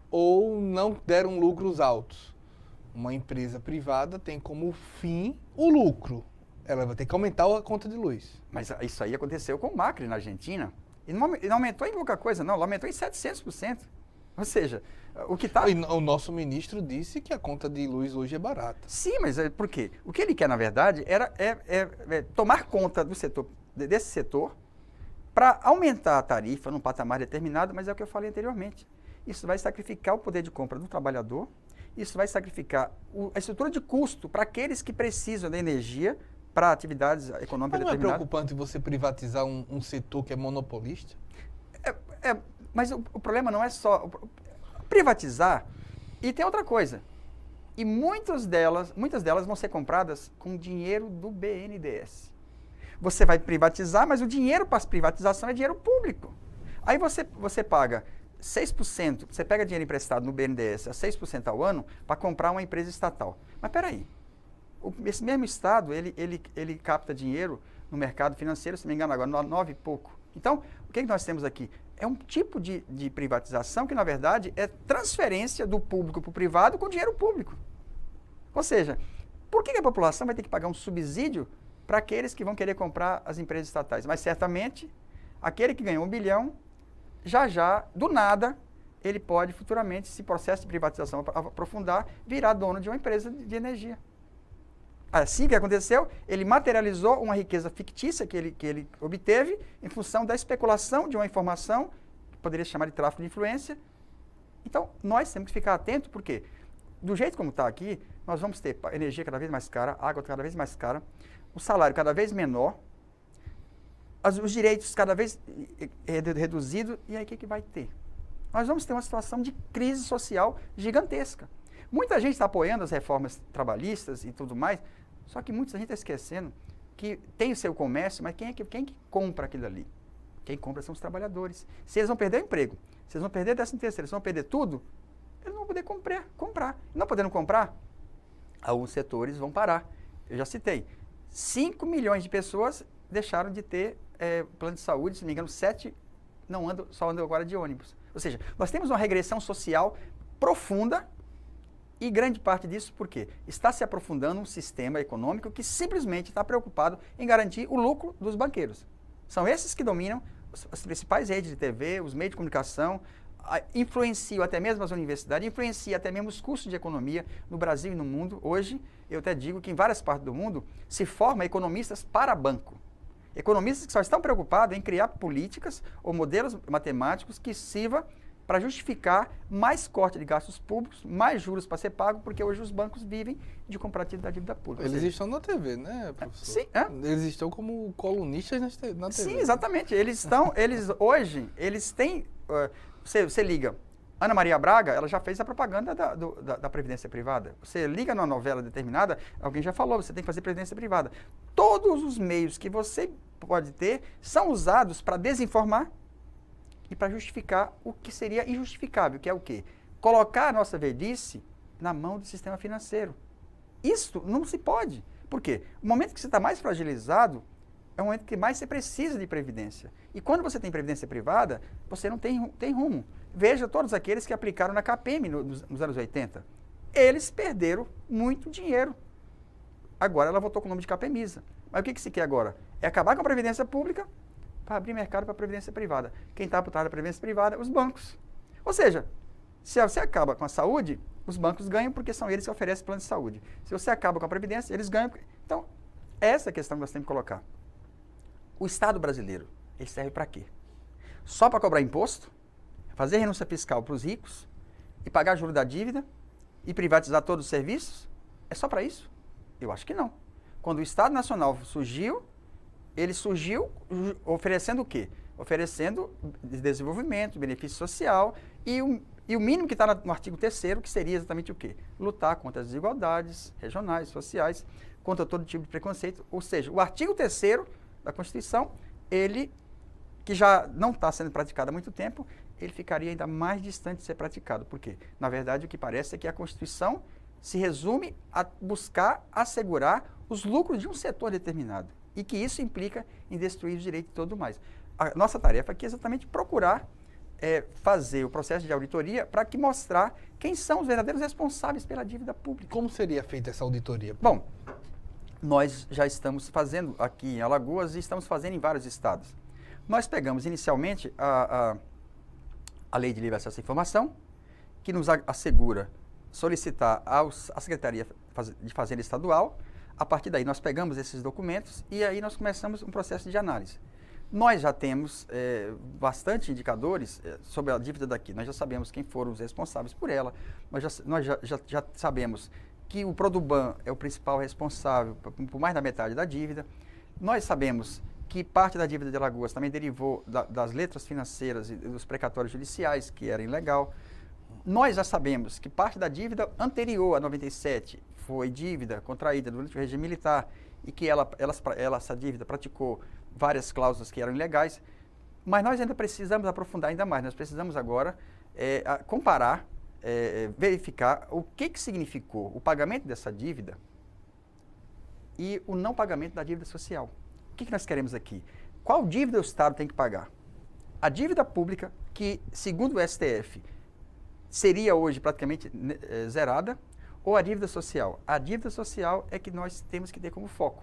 ou não deram lucros altos. Uma empresa privada tem como fim o lucro. Ela vai ter que aumentar a conta de luz. Mas isso aí aconteceu com o Macri na Argentina. E não aumentou em pouca coisa, não. Ela aumentou em 700%. Ou seja, o que está... O nosso ministro disse que a conta de luz hoje é barata. Sim, mas por quê? O que ele quer, na verdade, é tomar conta do setor, desse setor para aumentar a tarifa num patamar determinado, mas é o que eu falei anteriormente. Isso vai sacrificar o poder de compra do trabalhador, isso vai sacrificar a estrutura de custo para aqueles que precisam da energia para atividades econômicas determinadas. Não é preocupante você privatizar um setor que é monopolista? Mas o problema não é só privatizar, e tem outra coisa. E muitas delas vão ser compradas com dinheiro do BNDES. Você vai privatizar, mas o dinheiro para a privatização é dinheiro público. Aí você paga 6%, você pega dinheiro emprestado no BNDES a 6% ao ano para comprar uma empresa estatal. Mas peraí, esse mesmo Estado, ele capta dinheiro no mercado financeiro, se não me engano agora, 9 e pouco. Então, o que nós temos aqui? É um tipo de privatização que, na verdade, é transferência do público para o privado com dinheiro público. Ou seja, por que a população vai ter que pagar um subsídio para aqueles que vão querer comprar as empresas estatais? Mas, certamente, aquele que ganhou 1 bilhão, já, do nada, ele pode futuramente, se o processo de privatização aprofundar, virar dono de uma empresa de energia. Assim que aconteceu, ele materializou uma riqueza fictícia que ele obteve em função da especulação de uma informação, que poderia se chamar de tráfico de influência. Então, nós temos que ficar atentos, porque do jeito como está aqui, nós vamos ter energia cada vez mais cara, água cada vez mais cara, o salário cada vez menor, os direitos cada vez reduzidos, e aí o que vai ter? Nós vamos ter uma situação de crise social gigantesca. Muita gente está apoiando as reformas trabalhistas e tudo mais, só que muita gente está esquecendo que tem o seu comércio, mas quem que compra aquilo ali? Quem compra são os trabalhadores. Se eles vão perder o emprego, se eles vão perder 13º, eles vão perder tudo, eles não vão poder comprar. Não podendo comprar, alguns setores vão parar. Eu já citei, 5 milhões de pessoas deixaram de ter plano de saúde, se não me engano, 7 só andam agora de ônibus. Ou seja, nós temos uma regressão social profunda e grande parte disso por quê? Está se aprofundando um sistema econômico que simplesmente está preocupado em garantir o lucro dos banqueiros. São esses que dominam as principais redes de TV, os meios de comunicação, influenciam até mesmo as universidades, influenciam até mesmo os cursos de economia no Brasil e no mundo. Hoje, eu até digo que em várias partes do mundo se formam economistas para banco. Economistas que só estão preocupados em criar políticas ou modelos matemáticos que sirvam para justificar mais corte de gastos públicos, mais juros para ser pago, porque hoje os bancos vivem de comparativo da dívida pública. Eles estão na TV, né, professor? Sim. Eles estão como colunistas na TV. Sim, exatamente. Hoje, eles têm... Você liga, Ana Maria Braga, ela já fez a propaganda da Previdência Privada. Você liga numa novela determinada, alguém já falou, você tem que fazer Previdência Privada. Todos os meios que você pode ter são usados para desinformar e para justificar o que seria injustificável, que é o quê? Colocar a nossa velhice na mão do sistema financeiro. Isso não se pode. Por quê? O momento que você está mais fragilizado é o momento que mais você precisa de previdência. E quando você tem previdência privada, você não tem rumo. Veja todos aqueles que aplicaram na CAPEM nos anos 80. Eles perderam muito dinheiro. Agora ela voltou com o nome de CAPEMISA. Mas o que se quer agora? É acabar com a previdência pública para abrir mercado para a previdência privada. Quem está por trás da previdência privada? Os bancos. Ou seja, se você acaba com a saúde, os bancos ganham porque são eles que oferecem plano de saúde. Se você acaba com a previdência, eles ganham. Então, essa é a questão que nós temos que colocar. O Estado brasileiro, ele serve para quê? Só para cobrar imposto, fazer renúncia fiscal para os ricos e pagar juro da dívida e privatizar todos os serviços? É só para isso? Eu acho que não. Quando o Estado Nacional surgiu, ele surgiu oferecendo o quê? Oferecendo desenvolvimento, benefício social e o mínimo que está no artigo 3º, que seria exatamente o quê? Lutar contra as desigualdades regionais, sociais, contra todo tipo de preconceito. Ou seja, o artigo 3º da Constituição, ele, que já não está sendo praticado há muito tempo, ele ficaria ainda mais distante de ser praticado. Por quê? Na verdade, o que parece é que a Constituição se resume a buscar assegurar os lucros de um setor determinado. E que isso implica em destruir os direitos e tudo mais. A nossa tarefa aqui é exatamente procurar fazer o processo de auditoria para que mostrar quem são os verdadeiros responsáveis pela dívida pública. Como seria feita essa auditoria? Bom, nós já estamos fazendo aqui em Alagoas e estamos fazendo em vários estados. Nós pegamos inicialmente a Lei de Livre Acesso à Informação, que nos assegura solicitar à Secretaria de Fazenda Estadual. A partir daí, nós pegamos esses documentos e aí nós começamos um processo de análise. Nós já temos bastante indicadores sobre a dívida daqui. Nós já sabemos quem foram os responsáveis por ela. Nós já sabemos que o Produban é o principal responsável por mais da metade da dívida. Nós sabemos que parte da dívida de Alagoas também derivou das letras financeiras e dos precatórios judiciais, que era ilegal. Nós já sabemos que parte da dívida anterior a 97 foi dívida contraída durante o regime militar e que essa dívida praticou várias cláusulas que eram ilegais, mas nós ainda precisamos aprofundar ainda mais. Nós precisamos agora comparar, verificar o que significou o pagamento dessa dívida e o não pagamento da dívida social. O que nós queremos aqui? Qual dívida o Estado tem que pagar? A dívida pública, que, segundo o STF, seria hoje praticamente zerada, ou a dívida social? A dívida social é que nós temos que ter como foco.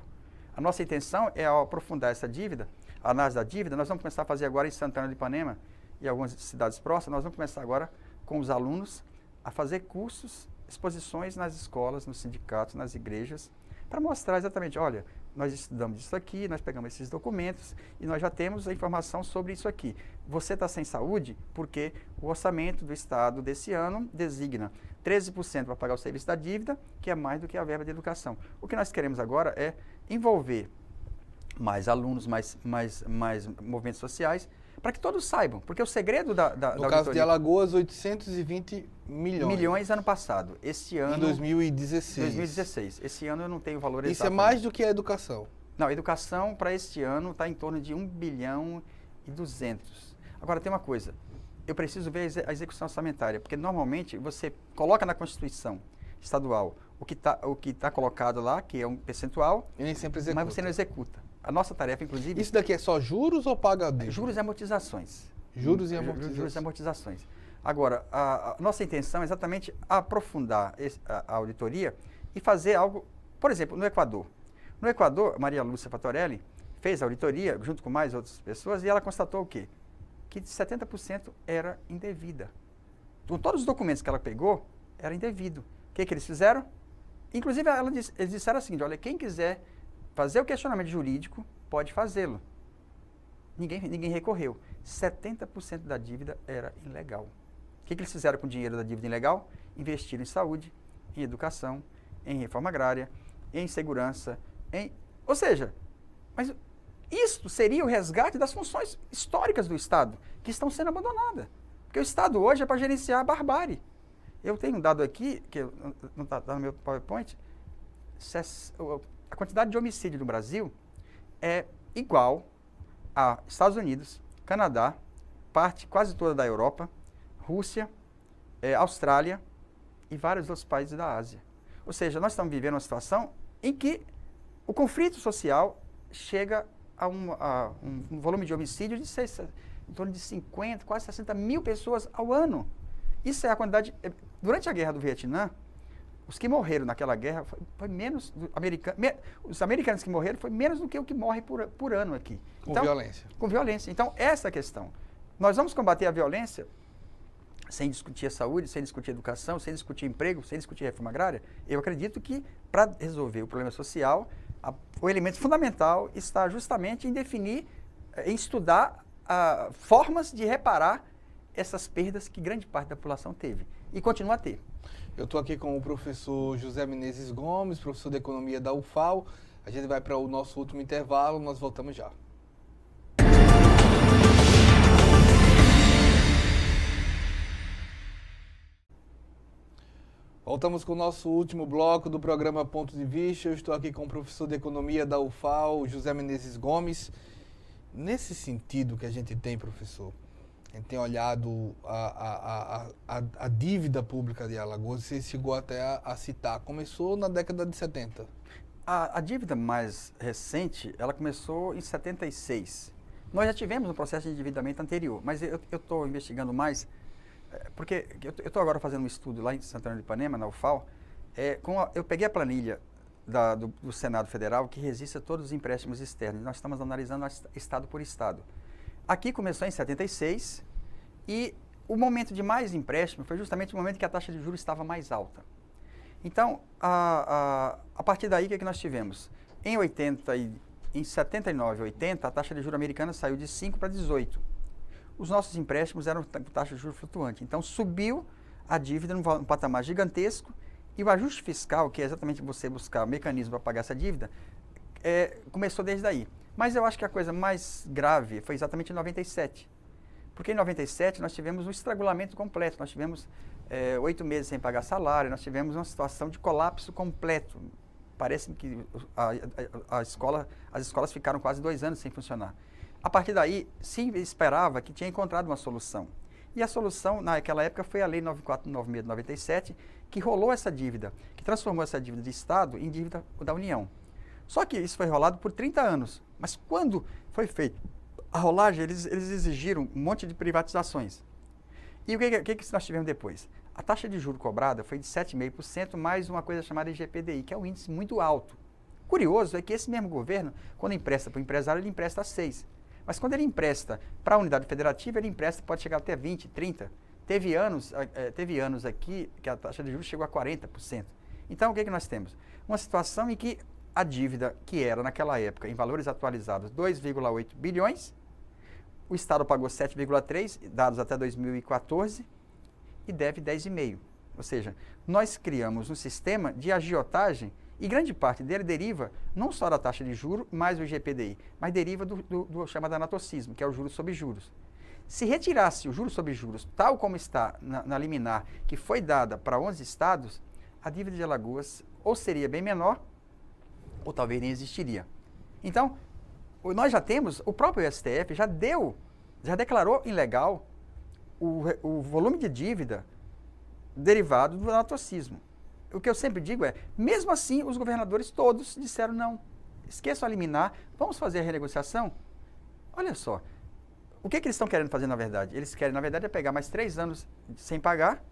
A nossa intenção é, ao aprofundar essa dívida, a análise da dívida, nós vamos começar a fazer agora em Santana de Ipanema e algumas cidades próximas, nós vamos começar agora com os alunos a fazer cursos, exposições nas escolas, nos sindicatos, nas igrejas, para mostrar exatamente, olha, nós estudamos isso aqui, nós pegamos esses documentos e nós já temos a informação sobre isso aqui. Você está sem saúde porque o orçamento do Estado desse ano designa 13% para pagar o serviço da dívida, que é mais do que a verba de educação. O que nós queremos agora é envolver mais alunos, mais movimentos sociais, para que todos saibam, porque o segredo da No caso de Alagoas, 820 milhões. Milhões ano passado. Este ano... Em 2016. 2016. Esse ano eu não tenho o valor exato. Isso é mais do que a educação. Não, a educação para este ano está em torno de 1 bilhão e 200. Agora, tem uma coisa. Eu preciso ver a execução orçamentária, porque normalmente você coloca na Constituição estadual o que tá colocado lá, que é um percentual, e nem sempre executa. Mas você não executa. A nossa tarefa, inclusive... Isso daqui é só juros ou paga dívida? Juros e amortizações. Juros e amortizações. Juros e amortizações. Agora, a nossa intenção é exatamente aprofundar a auditoria e fazer algo, por exemplo, no Equador. No Equador, Maria Lúcia Fatorelli fez a auditoria junto com mais outras pessoas e ela constatou o quê? Que 70% era indevida. Então, todos os documentos que ela pegou era indevido. O que eles fizeram? Inclusive, eles disseram assim, olha, quem quiser fazer o questionamento jurídico, pode fazê-lo. Ninguém recorreu. 70% da dívida era ilegal. O que eles fizeram com o dinheiro da dívida ilegal? Investiram em saúde, em educação, em reforma agrária, em segurança, Ou seja, mas isso seria o resgate das funções históricas do Estado, que estão sendo abandonadas. Porque o Estado hoje é para gerenciar a barbárie. Eu tenho um dado aqui, que não está no meu PowerPoint, a quantidade de homicídio no Brasil é igual a Estados Unidos, Canadá, parte quase toda da Europa, Rússia, Austrália e vários outros países da Ásia. Ou seja, nós estamos vivendo uma situação em que o conflito social chega a um volume de homicídio de em torno de 50, quase 60 mil pessoas ao ano. Isso é a quantidade... Durante a Guerra do Vietnã, os que morreram naquela guerra foi menos... Os americanos que morreram foi menos do que o que morre por ano aqui. Com violência. Com violência. Então, essa é a questão. Nós vamos combater a violência sem discutir a saúde, sem discutir a educação, sem discutir emprego, sem discutir a reforma agrária. Eu acredito que, para resolver o problema social, o elemento fundamental está justamente em definir, em estudar formas de reparar essas perdas que grande parte da população teve e continua a ter. Eu estou aqui com o professor José Menezes Gomes, professor de Economia da UFAL. A gente vai para o nosso último intervalo, nós voltamos já. Voltamos com o nosso último bloco do programa Ponto de Vista. Eu estou aqui com o professor de Economia da UFAL, José Menezes Gomes. Nesse sentido que a gente tem, professor, a gente tem olhado a dívida pública de Alagoas, você chegou até a citar, começou na década de 70. A dívida mais recente, ela começou em 76. Nós já tivemos um processo de endividamento anterior, mas eu estou investigando mais, porque eu estou agora fazendo um estudo lá em Santana de Ipanema, na UFAL, eu peguei a planilha do Senado Federal que registra todos os empréstimos externos. Nós estamos analisando estado por estado. Aqui começou em 76 e o momento de mais empréstimo foi justamente o momento que a taxa de juros estava mais alta. Então, a partir daí, o que nós tivemos? Em 79 e 80, a taxa de juros americana saiu de 5 para 18. Os nossos empréstimos eram com taxa de juros flutuante. Então, subiu a dívida num patamar gigantesco. E o ajuste fiscal, que é exatamente você buscar mecanismo para pagar essa dívida, começou desde aí. Mas eu acho que a coisa mais grave foi exatamente em 97. Porque em 97 nós tivemos um estrangulamento completo, nós tivemos 8 meses sem pagar salário, nós tivemos uma situação de colapso completo. Parece que as escolas ficaram quase 2 anos sem funcionar. A partir daí, se esperava que tinha encontrado uma solução. E a solução, naquela época, foi a Lei 9496 de 97, que rolou essa dívida, que transformou essa dívida de Estado em dívida da União. Só que isso foi rolado por 30 anos. Mas quando foi feita a rolagem, eles exigiram um monte de privatizações. E o que nós tivemos depois? A taxa de juros cobrada foi de 7,5%, mais uma coisa chamada IGPDI, que é um índice muito alto. Curioso é que esse mesmo governo, quando empresta para o empresário, ele empresta a 6%. Mas quando ele empresta para a unidade federativa, ele pode chegar até 20%, 30%. Teve anos aqui que a taxa de juros chegou a 40%. Então, o que nós temos? Uma situação em que a dívida, que era naquela época, em valores atualizados, 2,8 bilhões, o Estado pagou 7,3, dados até 2014, e deve 10,5. Ou seja, nós criamos um sistema de agiotagem e grande parte dele deriva não só da taxa de juros, mais o IGPDI, mas deriva do chamado anatocismo, que é o juros sobre juros. Se retirasse o juros sobre juros, tal como está na liminar, que foi dada para 11 estados, a dívida de Alagoas ou seria bem menor, ou talvez nem existiria. Então, nós já temos, o próprio STF já declarou ilegal o volume de dívida derivado do anatocismo. O que eu sempre digo é, mesmo assim, os governadores todos disseram não, esqueçam a liminar, vamos fazer a renegociação. Olha só, o que eles estão querendo fazer, na verdade? Eles querem, na verdade, é pegar mais 3 anos sem pagar,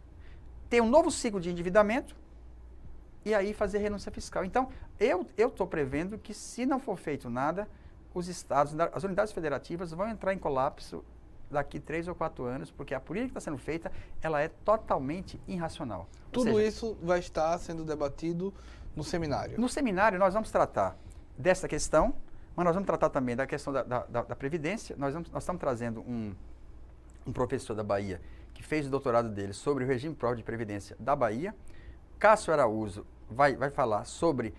ter um novo ciclo de endividamento e aí fazer renúncia fiscal. Então, eu estou prevendo que, se não for feito nada, os estados, as unidades federativas vão entrar em colapso daqui 3 ou 4 anos, porque a política que está sendo feita, ela é totalmente irracional. Tudo isso vai estar sendo debatido no seminário. No seminário, nós vamos tratar dessa questão, mas nós vamos tratar também da questão da Previdência. Nós estamos trazendo um professor da Bahia que fez o doutorado dele sobre o regime próprio de Previdência da Bahia. Cássio Araújo vai falar sobre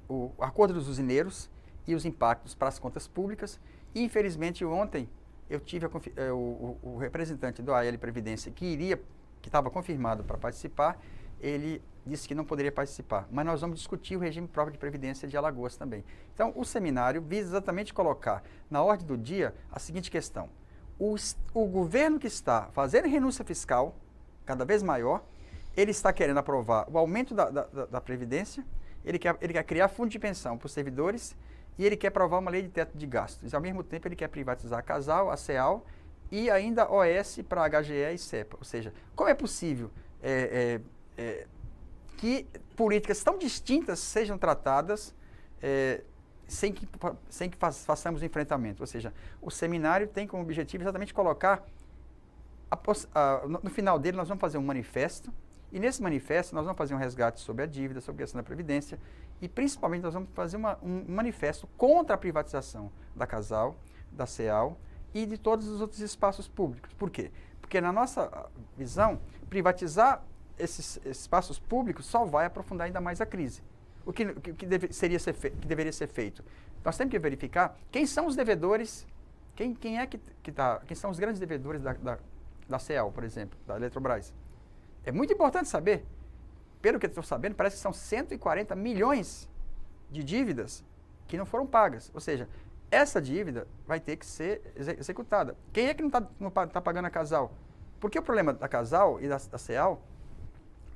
o acordo dos usineiros e os impactos para as contas públicas. E, infelizmente, ontem eu tive o representante do AL Previdência que estava confirmado para participar, ele disse que não poderia participar. Mas nós vamos discutir o regime próprio de Previdência de Alagoas também. Então, o seminário visa exatamente colocar na ordem do dia a seguinte questão. O governo que está fazendo renúncia fiscal cada vez maior, ele está querendo aprovar o aumento da Previdência, ele quer criar fundo de pensão para os servidores e ele quer aprovar uma lei de teto de gastos. Ao mesmo tempo, ele quer privatizar a Casal, a CEAL e ainda OS para HGE e CEPA. Ou seja, como é possível que políticas tão distintas sejam tratadas sem que façamos um enfrentamento? Ou seja, o seminário tem como objetivo exatamente colocar, no final dele nós vamos fazer um manifesto, e nesse manifesto nós vamos fazer um resgate sobre a dívida, sobre a questão da Previdência, e principalmente nós vamos fazer um manifesto contra a privatização da Casal, da CEAL e de todos os outros espaços públicos. Por quê? Porque, na nossa visão, privatizar esses espaços públicos só vai aprofundar ainda mais a crise. O que deveria ser feito? Nós temos que verificar quem são os devedores, quem são os grandes devedores da CEAL, por exemplo, da Eletrobras. É muito importante saber. Pelo que eu estou sabendo, parece que são 140 milhões de dívidas que não foram pagas. Ou seja, essa dívida vai ter que ser executada. Quem é que não está pagando a Casal? Porque o problema da Casal e da CEAL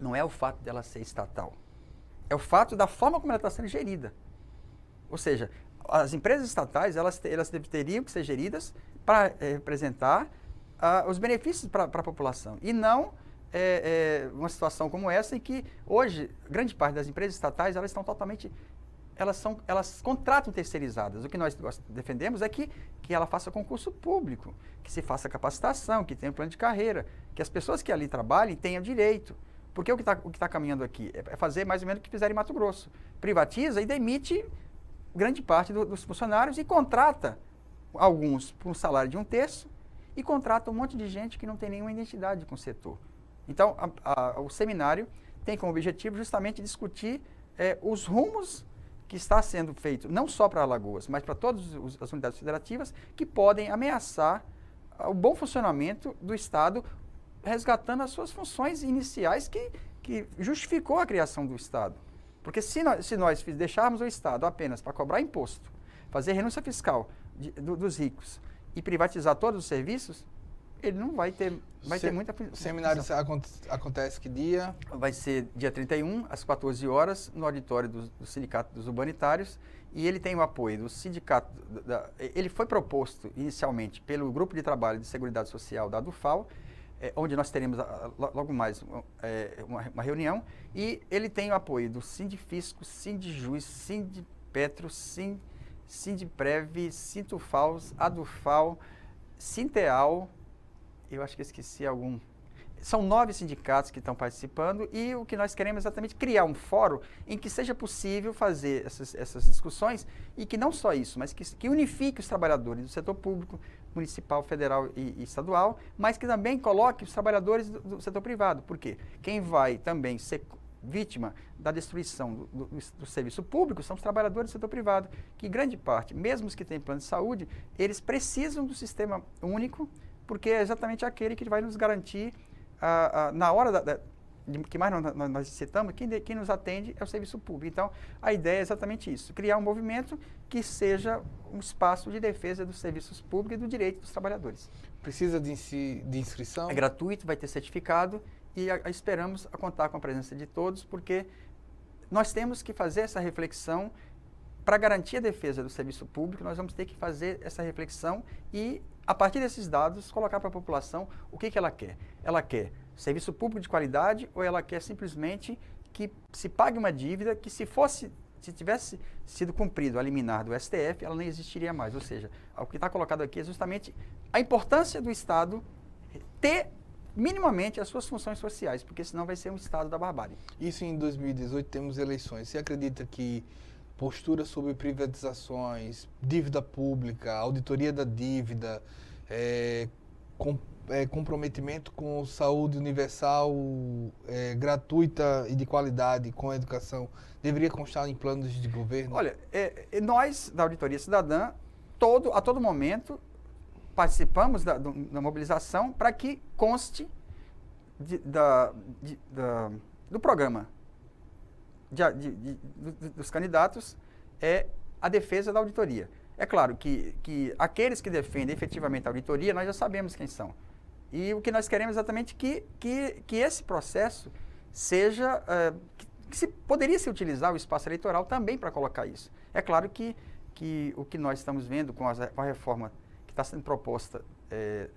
não é o fato dela ser estatal. É o fato da forma como ela está sendo gerida. Ou seja, as empresas estatais, elas teriam que ser geridas para representar os benefícios para a população. E não uma situação como essa em que hoje, grande parte das empresas estatais, elas estão totalmente... Elas contratam terceirizadas. O que nós defendemos é que ela faça concurso público, que se faça capacitação, que tenha um plano de carreira, que as pessoas que ali trabalhem tenham direito. Porque o que está caminhando aqui é fazer mais ou menos o que fizeram em Mato Grosso. Privatiza e demite grande parte dos funcionários e contrata alguns por um salário de 1/3 e contrata um monte de gente que não tem nenhuma identidade com o setor. Então, o seminário tem como objetivo justamente discutir os rumos que está sendo feito, não só para Alagoas, mas para todas as unidades federativas, que podem ameaçar o bom funcionamento do Estado, resgatando as suas funções iniciais que justificou a criação do Estado. Porque se nós deixarmos o Estado apenas para cobrar imposto, fazer renúncia fiscal dos ricos e privatizar todos os serviços, ele não vai ter muita... O seminário acontece que dia? Vai ser dia 31, às 14 horas, no auditório do Sindicato dos Urbanitários, e ele tem o apoio do sindicato... ele foi proposto inicialmente pelo Grupo de Trabalho de Seguridade Social da ADUFAL, onde nós teremos logo mais uma reunião, e ele tem o apoio do Sindifisco, Sindijus, Sindipetro, Sindiprev, Sintufals, ADUFAL, Sinteal... Eu acho que esqueci algum. São 9 sindicatos que estão participando e o que nós queremos é exatamente criar um fórum em que seja possível fazer essas discussões e que não só isso, mas que unifique os trabalhadores do setor público, municipal, federal e estadual, mas que também coloque os trabalhadores do setor privado. Por quê? Quem vai também ser vítima da destruição do serviço público são os trabalhadores do setor privado, que grande parte, mesmo os que têm plano de saúde, eles precisam do sistema único, porque é exatamente aquele que vai nos garantir, na hora que mais nós citamos, quem nos atende é o serviço público. Então, a ideia é exatamente isso, criar um movimento que seja um espaço de defesa dos serviços públicos e do direito dos trabalhadores. Precisa de inscrição? É gratuito, vai ter certificado e esperamos contar com a presença de todos, porque nós temos que fazer essa reflexão para garantir a defesa do serviço público, nós vamos ter que fazer essa reflexão e, a partir desses dados, colocar para a população o que ela quer. Ela quer serviço público de qualidade ou ela quer simplesmente que se pague uma dívida que, se tivesse sido cumprido a liminar do STF, ela não existiria mais. Ou seja, o que está colocado aqui é justamente a importância do Estado ter minimamente as suas funções sociais, porque senão vai ser um Estado da barbárie. Isso em 2018 temos eleições. Você acredita que postura sobre privatizações, dívida pública, auditoria da dívida, comprometimento com saúde universal, gratuita e de qualidade com a educação, deveria constar em planos de governo? Olha, nós, da Auditoria Cidadã, a todo momento, participamos da mobilização para que conste do programa dos candidatos a defesa da auditoria. É claro que aqueles que defendem efetivamente a auditoria, nós já sabemos quem são. E o que nós queremos é exatamente que esse processo seja... poderia se utilizar o espaço eleitoral também para colocar isso. É claro que o que nós estamos vendo com a reforma que está sendo proposta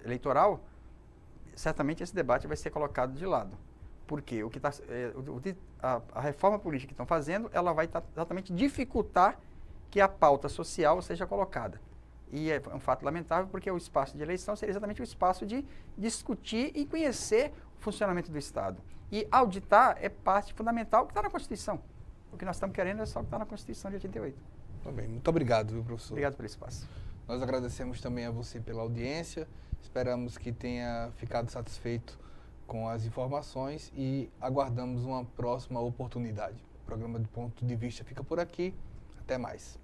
eleitoral, certamente esse debate vai ser colocado de lado. Porque a reforma política que estão fazendo, ela vai exatamente dificultar que a pauta social seja colocada. E é um fato lamentável, porque o espaço de eleição seria exatamente o espaço de discutir e conhecer o funcionamento do Estado. E auditar é parte fundamental que está na Constituição. O que nós estamos querendo é só o que está na Constituição de 88. Também. Muito obrigado, viu, professor? Obrigado pelo espaço. Nós agradecemos também a você pela audiência. Esperamos que tenha ficado satisfeito com as informações e aguardamos uma próxima oportunidade. O programa de Ponto de Vista fica por aqui. Até mais.